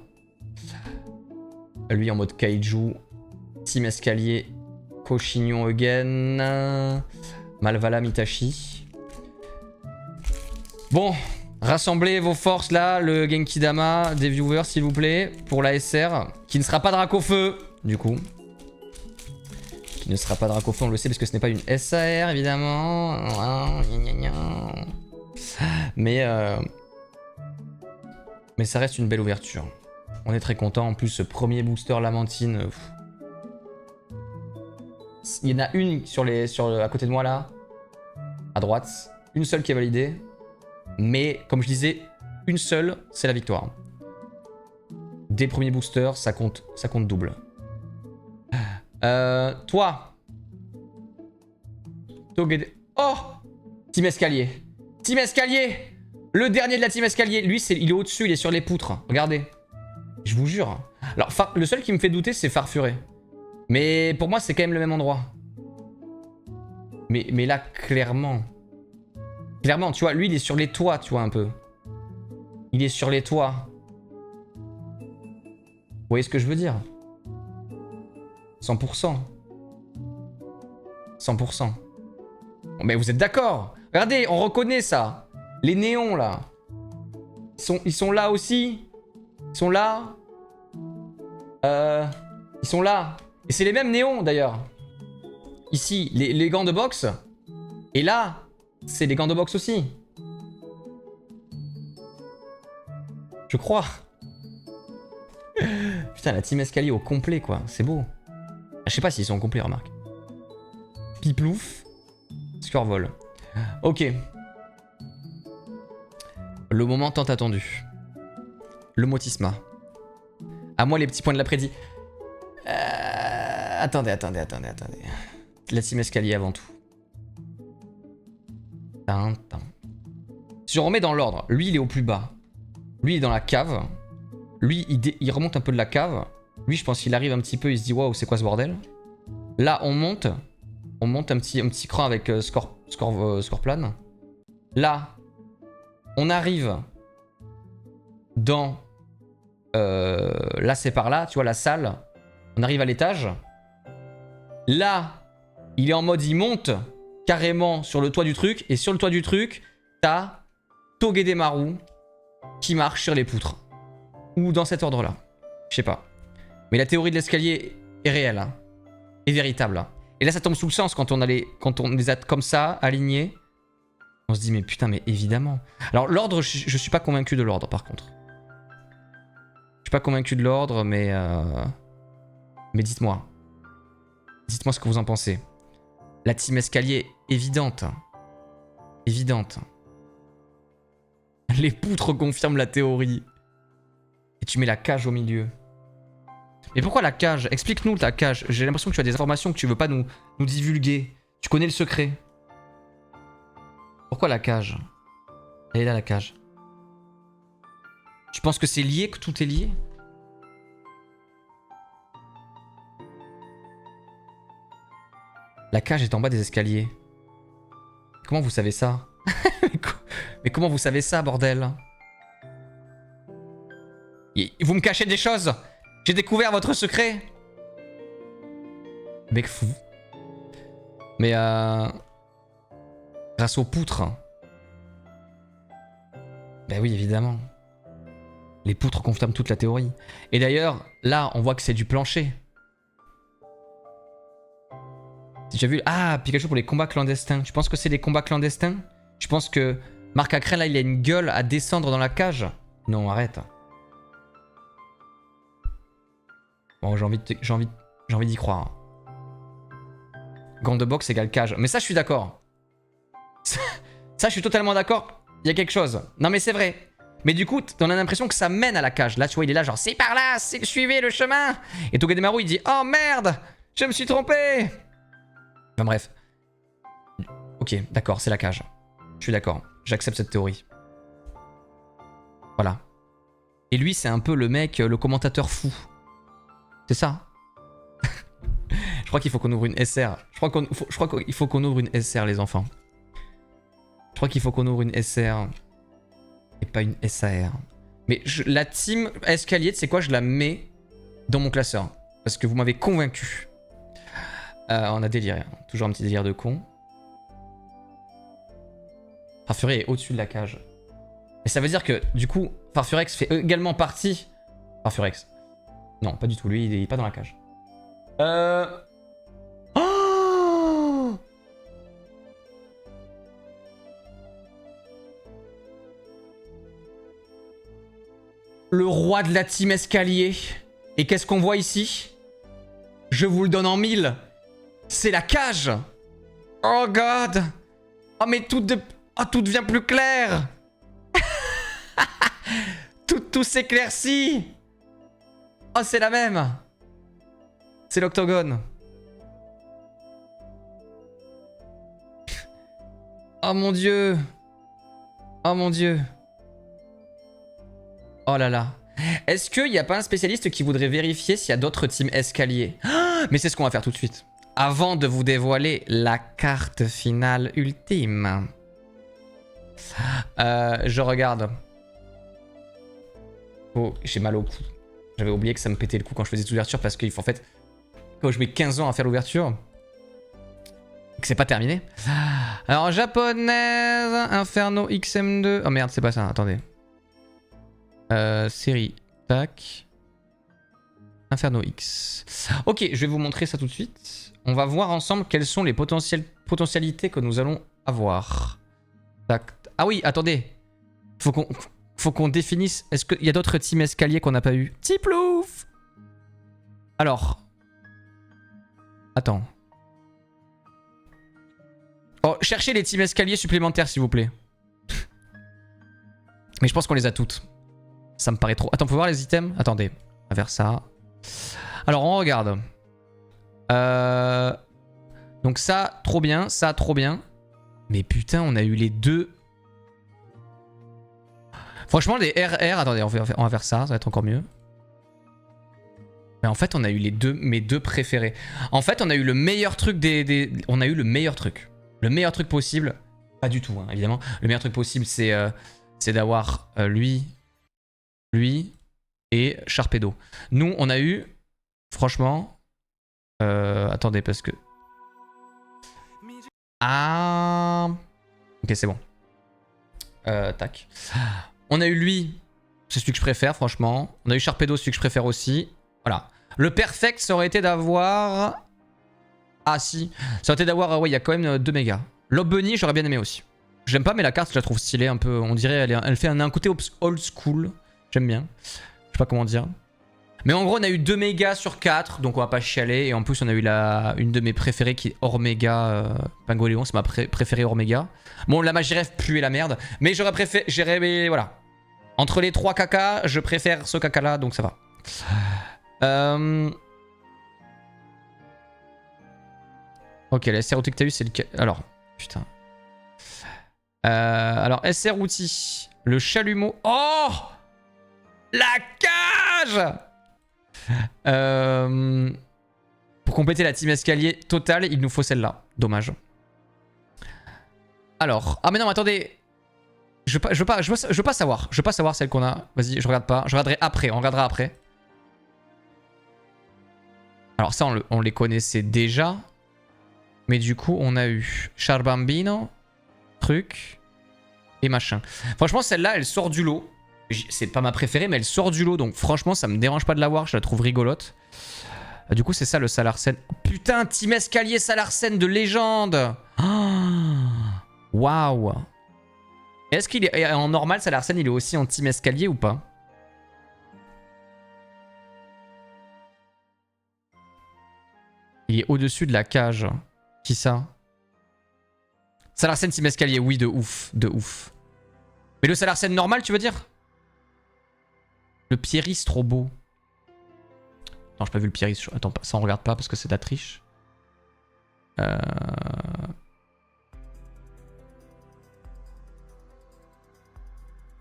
Lui en mode kaiju. Team Escalier. Cochignon again. Malvala Mitachi. Bon, rassemblez vos forces là, le Genki Dama des viewers s'il vous plaît, pour la SR, qui ne sera pas Dracofeu, du coup. Qui ne sera pas Dracofeu, on le sait parce que ce n'est pas une SAR évidemment. Mais ça reste une belle ouverture. On est très content. En plus, ce premier booster Lamantine. Il y en a une à côté de moi là, à droite. Une seule qui est validée. Mais comme je disais, une seule, c'est la victoire. Des premiers boosters, ça compte double. Toi. Oh, Team Escalier. Team Escalier. Le dernier de la Team Escalier. Lui, il est au-dessus, il est sur les poutres. Regardez. Je vous jure. Alors, le seul qui me fait douter, c'est Farfuré. Mais pour moi, c'est quand même le même endroit. Mais là, clairement... Clairement, tu vois, lui, il est sur les toits, tu vois, un peu. Il est sur les toits. Vous voyez ce que je veux dire? 100%. 100%. Mais vous êtes d'accord? Regardez, on reconnaît ça. Les néons, là. Ils sont là aussi. Ils sont là. Ils sont là. Et c'est les mêmes néons, d'ailleurs. Ici, les gants de boxe. Et là, c'est les gants de boxe aussi. Je crois. Putain, la Team Escalier au complet, quoi. C'est beau. Je sais pas s'ils sont complets, remarque. Piplouf. Scorvol. Ok. Le moment tant attendu. Le Motisma. À moi les petits points de l'après-midi. Attendez. La Team Escalier avant tout. Si on remet dans l'ordre, lui il est au plus bas. Lui il est dans la cave. Lui il remonte un peu de la cave. Lui je pense qu'il arrive un petit peu, il se dit waouh c'est quoi ce bordel. Là on monte. On monte un petit cran avec Scorplan. Là on arrive dans... là c'est par là, tu vois la salle. On arrive à l'étage. Là, il est en mode, il monte carrément sur le toit du truc. Et sur le toit du truc, t'as Togedemaru qui marche sur les poutres. Ou dans cet ordre-là. Je sais pas. Mais la théorie de l'escalier est réelle. Hein. Est véritable. Hein. Et là, ça tombe sous le sens quand on les a comme ça, alignés. On se dit, mais putain, mais évidemment. Alors, l'ordre, je suis pas convaincu de l'ordre, par contre. Je suis pas convaincu de l'ordre, mais dites-moi. Dites-moi ce que vous en pensez. La Team Escalier, évidente. Évidente. Les poutres confirment la théorie. Et tu mets la cage au milieu. Mais pourquoi la cage? Explique-nous ta cage. J'ai l'impression que tu as des informations que tu veux pas nous divulguer. Tu connais le secret. Pourquoi la cage? Elle est là la cage. Tu penses que c'est lié, que tout est lié? La cage est en bas des escaliers. Comment vous savez ça? Mais comment vous savez ça, bordel? Vous me cachez des choses. J'ai découvert votre secret. Mec fou. Mais grâce aux poutres. Ben oui, évidemment. Les poutres confirment toute la théorie. Et d'ailleurs, là, on voit que c'est du plancher. Si tu as vu... Ah, Pikachu pour les combats clandestins. Tu penses que c'est des combats clandestins? Je pense que Marc Acrel, là, il a une gueule à descendre dans la cage. Non, arrête. Bon, j'ai envie d'y croire. Gant de boxe égale cage. Mais ça, je suis d'accord. Ça, je suis totalement d'accord. Il y a quelque chose. Non mais c'est vrai. Mais du coup, on a l'impression que ça mène à la cage. Là, tu vois, il est là genre, c'est par là, suivez le chemin. Et Togedemaru, il dit, oh merde, je me suis trompé. Enfin bref. Ok, d'accord, c'est la cage. Je suis d'accord, j'accepte cette théorie. Voilà. Et lui, c'est un peu le mec, le commentateur fou. C'est ça. Je crois qu'il faut qu'on ouvre une SR. Je crois qu'il faut qu'on ouvre une SR, les enfants. Je crois qu'il faut qu'on ouvre une SR. Et pas une SAR. Mais la team escalier, tu sais quoi, je la mets dans mon classeur. Parce que vous m'avez convaincu. On a déliré. Hein. Toujours un petit délire de con. Farfuret est au-dessus de la cage. Et ça veut dire que, du coup, Farfurex fait également partie... Farfurex. Non, pas du tout. Lui, il est pas dans la cage. Oh, le roi de la team escalier. Et qu'est-ce qu'on voit ici? Je vous le donne en 1000. C'est la cage. Oh god. Oh mais tout devient plus clair. tout s'éclaircit. Oh c'est la même. C'est l'octogone. Oh mon dieu. Oh mon dieu. Oh là là. Est-ce qu'il n'y a pas un spécialiste qui voudrait vérifier s'il y a d'autres teams escaliers? Mais c'est ce qu'on va faire tout de suite. Avant de vous dévoiler la carte finale ultime. Je regarde. Oh, j'ai mal au cou. J'avais oublié que ça me pétait le cou quand je faisais l'ouverture parce qu'il faut en fait... Quand je mets 15 ans à faire l'ouverture... Que c'est pas terminé. Alors, japonaise, Inferno XM2... Oh merde, c'est pas ça, attendez. Série, tac. Inferno X. Ok, je vais vous montrer ça tout de suite. On va voir ensemble quelles sont les potentialités que nous allons avoir. Tac. Ah oui, attendez. Faut qu'on définisse. Est-ce qu'il y a d'autres teams escaliers qu'on n'a pas eu? Tiplouf. Alors. Attends. Oh, cherchez les teams escaliers supplémentaires, s'il vous plaît. Mais je pense qu'on les a toutes. Ça me paraît trop... Attends, on peut voir les items? Attendez, on va faire ça. Alors, on regarde. Donc ça, trop bien. Ça, trop bien. Mais putain, on a eu les deux... Franchement, les RR... Attendez, on va faire ça. Ça va être encore mieux. Mais en fait, on a eu mes deux préférés. En fait, on a eu le meilleur truc On a eu le meilleur truc. Le meilleur truc possible. Pas du tout, hein, évidemment. Le meilleur truc possible, c'est d'avoir lui et Sharpedo. Nous, on a eu, franchement... attendez, parce que... Ah... Ok, c'est bon. Tac. On a eu lui, c'est celui que je préfère, franchement. On a eu Sharpedo, celui que je préfère aussi. Voilà. Le perfect, ça aurait été d'avoir... Ah si, ça aurait été d'avoir... ouais, il y a quand même 2 mégas. Lob Bunny, j'aurais bien aimé aussi. J'aime pas, mais la carte, je la trouve stylée un peu. On dirait, elle fait un côté old school. J'aime bien. Je sais pas comment dire. Mais en gros, on a eu 2 mégas sur 4, donc on va pas chialer. Et en plus, on a eu une de mes préférées qui est Ormega Pingoléon. C'est ma préférée Ormega. Bon, la Magiref puait la merde. Mais j'aurais préféré... Voilà. Entre les 3 caca, je préfère ce caca-là, donc ça va. Ok, la SR outil que t'as eu, c'est lequel? Alors, putain. Alors, SR outil. Le chalumeau. Oh! La cage! Pour compléter la team escalier totale, il nous faut celle-là. Dommage. Alors. Ah mais non, attendez. Je veux pas savoir. Je veux pas savoir celle qu'on a. Vas-y, je regarde pas. Je regarderai après. On regardera après. Alors ça, on les connaissait déjà. Mais du coup, on a eu Charbambino, truc et machin. Franchement, celle-là, elle sort du lot. C'est pas ma préférée, mais elle sort du lot. Donc franchement, ça me dérange pas de l'avoir. Je la trouve rigolote. Du coup, c'est ça le Salarsen. Oh, putain, Team Escalier Salarsen de légende. Waouh. Est-ce qu'il est en normal, Salarsen, il est aussi en Team Escalier ou pas? Il est au-dessus de la cage. Qui ça? Salarsen Team Escalier, oui, de ouf. De ouf. Mais le Salarsen normal, tu veux dire? Le Pieris, trop beau. Non, j'ai pas vu le Pieris. Attends, ça on regarde pas parce que c'est de la triche.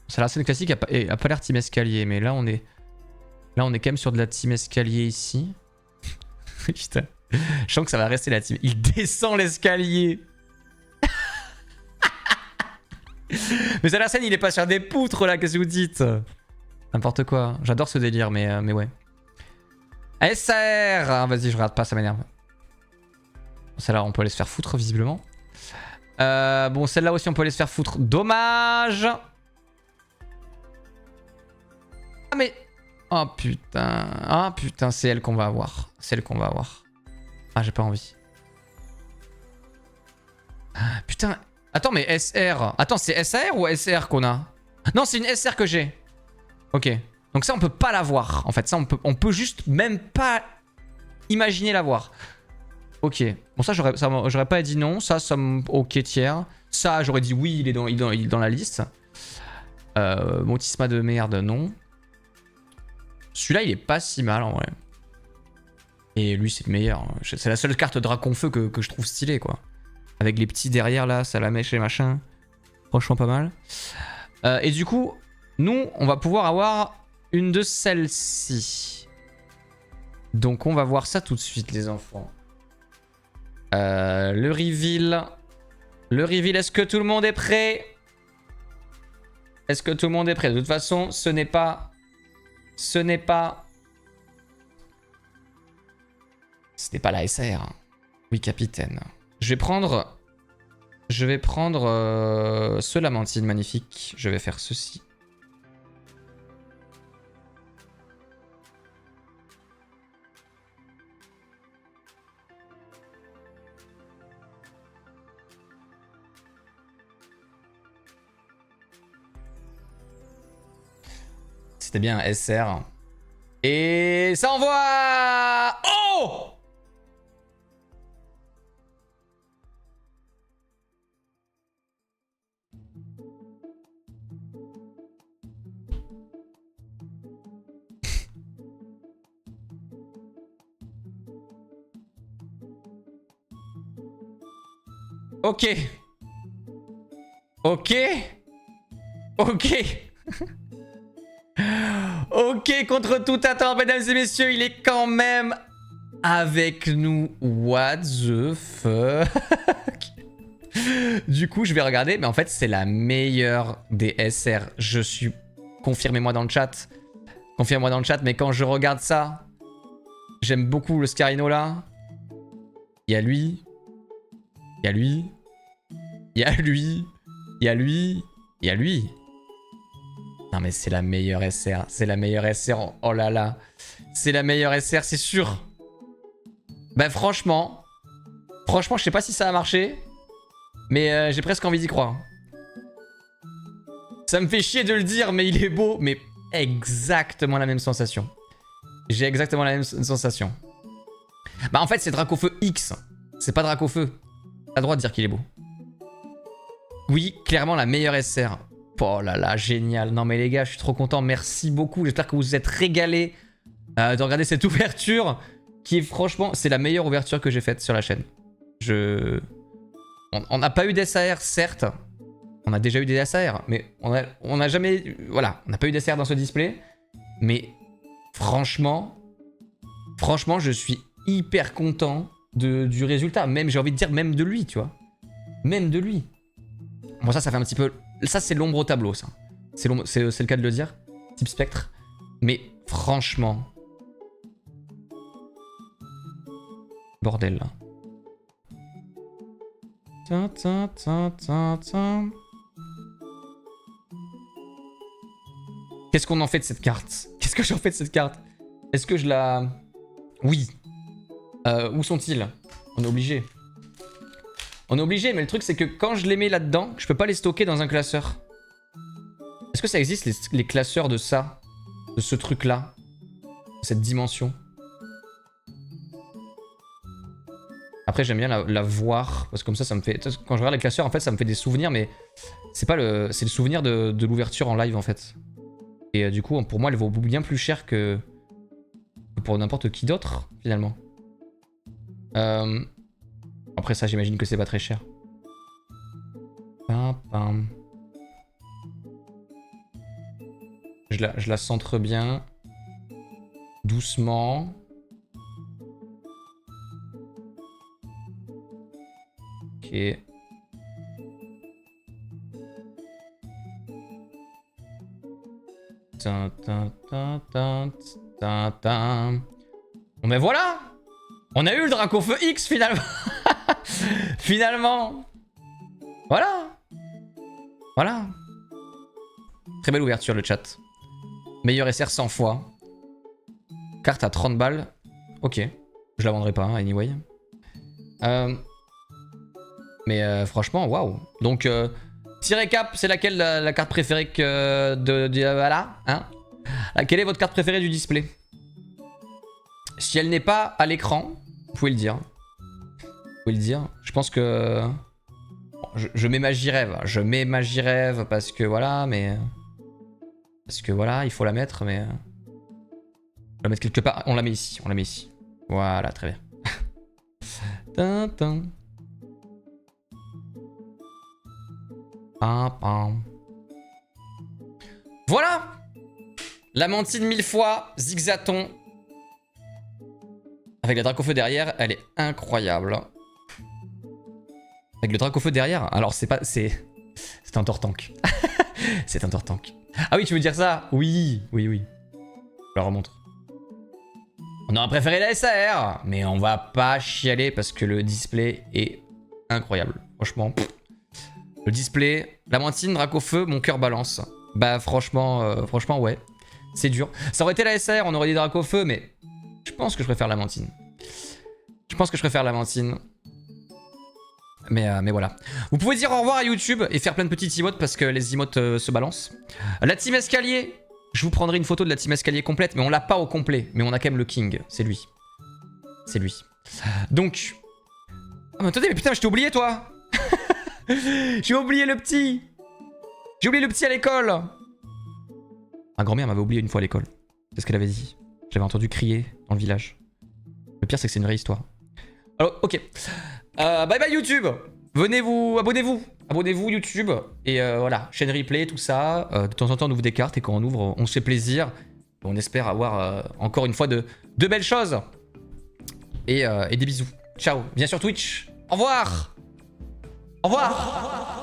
Salarsen classique a pas l'air team escalier, mais là on est quand même sur de la team escalier ici. Putain, je sens que ça va rester la team. Il descend l'escalier. Mais Salarsen il est pas sur des poutres là, qu'est-ce que vous dites? N'importe quoi. J'adore ce délire, mais ouais. SR ah, vas-y, je regarde pas, ça m'énerve. Celle-là, on peut aller se faire foutre, visiblement. Bon, celle-là aussi, on peut aller se faire foutre. Dommage. Ah, mais... Oh, putain. Ah, putain, c'est elle qu'on va avoir. C'est elle qu'on va avoir. Ah, j'ai pas envie. Ah, putain. Attends, mais SR... Attends, c'est SAR ou SR qu'on a? Non, c'est une SR que j'ai. Ok. Donc ça, on peut pas l'avoir. En fait, ça, on peut juste même pas imaginer l'avoir. Ok. Bon, ça, j'aurais pas dit non. Ça ok, tiers. Ça, j'aurais dit oui, il est dans la liste. Motisma de merde, non. Celui-là, il est pas si mal, en vrai. Et lui, c'est le meilleur. C'est la seule carte Draconfeu que je trouve stylée, quoi. Avec les petits derrière, là, ça la mèche et machin. Franchement, pas mal. Et du coup, nous, on va pouvoir avoir une de celles-ci. Donc, on va voir ça tout de suite, les enfants. Le reveal. Le reveal, est-ce que tout le monde est prêt? Est-ce que tout le monde est prêt? De toute façon, ce n'est pas... Ce n'est pas la SR. Oui, capitaine. Je vais prendre ce Lamantine magnifique. Je vais faire ceci. C'était bien SR. Et ça envoie. Oh! Ok. Ok. Ok. Ok, contre toute attente, mesdames et messieurs, il est quand même avec nous. What the fuck? Du coup, je vais regarder, mais en fait, c'est la meilleure des SR. Je suis... Confirmez-moi dans le chat. Confirmez-moi dans le chat, mais quand je regarde ça, j'aime beaucoup le Scarino là. Il y a lui. Il y a lui. Il y a lui. Il y a lui. Il y a lui. Non mais c'est la meilleure SR. C'est la meilleure SR. Oh là là. C'est la meilleure SR, c'est sûr. Bah franchement. Franchement, je sais pas si ça a marché. Mais j'ai presque envie d'y croire. Ça me fait chier de le dire, mais il est beau. Mais exactement la même sensation. J'ai exactement la même sensation. Bah en fait, c'est Dracofeu X. C'est pas Dracofeu. T'as le droit de dire qu'il est beau. Oui, clairement la meilleure SR. Oh là là, génial. Non mais les gars, je suis trop content. Merci beaucoup. J'espère que vous vous êtes régalés de regarder cette ouverture. Qui est franchement, c'est la meilleure ouverture que j'ai faite sur la chaîne. On n'a pas eu d'SAR, certes. On a déjà eu des SAR, mais on n'a jamais... Voilà, on n'a pas eu d'SAR dans ce display. Mais franchement, je suis hyper content du résultat. Même, j'ai envie de dire, même de lui, tu vois. Même de lui. Bon, ça fait un petit peu... Ça, c'est l'ombre au tableau, ça. C'est le cas de le dire. Type spectre. Mais franchement... Bordel, là. Qu'est-ce qu'on en fait de cette carte? Qu'est-ce que j'en fais de cette carte? Est-ce que je la... Oui. Où sont-ils? On est obligé. On est obligé, mais le truc c'est que quand je les mets là-dedans, je peux pas les stocker dans un classeur. Est-ce que ça existe les classeurs de ça? De ce truc-là? De cette dimension? Après j'aime bien la voir, parce que comme ça me fait... Quand je regarde les classeurs, en fait ça me fait des souvenirs, mais C'est pas le... C'est le souvenir de l'ouverture en live, en fait. Et du coup, pour moi, elle vaut bien plus cher que pour n'importe qui d'autre, finalement. Après ça, j'imagine que c'est pas très cher. Pam, pam. Je la centre bien. Doucement. Ok. Tin, tin, tin, tin, tin, tin. Bon ben voilà. On a eu le Dracofeu X finalement. Finalement. Voilà. Voilà. Très belle ouverture le chat. Meilleur SR 100 fois. Carte à 30 balles. Ok. Je la vendrai pas, hein, anyway. Mais franchement, waouh. Donc, petit récap, c'est laquelle la carte préférée voilà, hein? Quelle est votre carte préférée du display? Si elle n'est pas à l'écran, vous pouvez le dire. Vous pouvez le dire. Je pense que... Bon, je mets ma J-Rêve. Je mets ma J-Rêve parce que voilà, mais... Parce que voilà, il faut la mettre, mais... On la mettre quelque part. On la met ici, on la met ici. Voilà, très bien. Tintin. Pam, pam. Voilà. Lamantine 1000 fois, Zigzaton. Avec la Dracofeu derrière, elle est incroyable. Avec le Dracofeu derrière, alors c'est pas... C'est un Tortank. C'est un Tortank. Ah oui, tu veux dire ça? Oui, oui, oui. Je la remontre. On aurait préféré la SAR, mais on va pas chialer parce que le display est incroyable. Franchement, le display, Lamantine, Dracofeu, mon cœur balance. Bah franchement, franchement ouais, c'est dur. Ça aurait été la SAR, on aurait dit Dracofeu, mais je pense que je préfère Lamantine. Je pense que je préfère Lamantine. Mais voilà. Vous pouvez dire au revoir à YouTube et faire plein de petits emotes parce que les emotes se balancent. La team escalier. Je vous prendrai une photo de la team escalier complète, mais on l'a pas au complet. Mais on a quand même le king. C'est lui. C'est lui. Donc... Ah mais attendez, mais putain, je t'ai oublié, toi. J'ai oublié le petit. J'ai oublié le petit à l'école. Ma grand-mère m'avait oublié une fois à l'école. C'est ce qu'elle avait dit. Je l'avais entendu crier dans le village. Le pire, c'est que c'est une vraie histoire. Alors, ok. Bye bye YouTube. Venez vous... Abonnez-vous. Abonnez-vous YouTube. Et voilà, chaîne replay, tout ça. De temps en temps, on ouvre des cartes et quand on ouvre, on se fait plaisir. On espère avoir encore une fois de belles choses. Et des bisous. Ciao. Viens sur Twitch. Au revoir. Au revoir.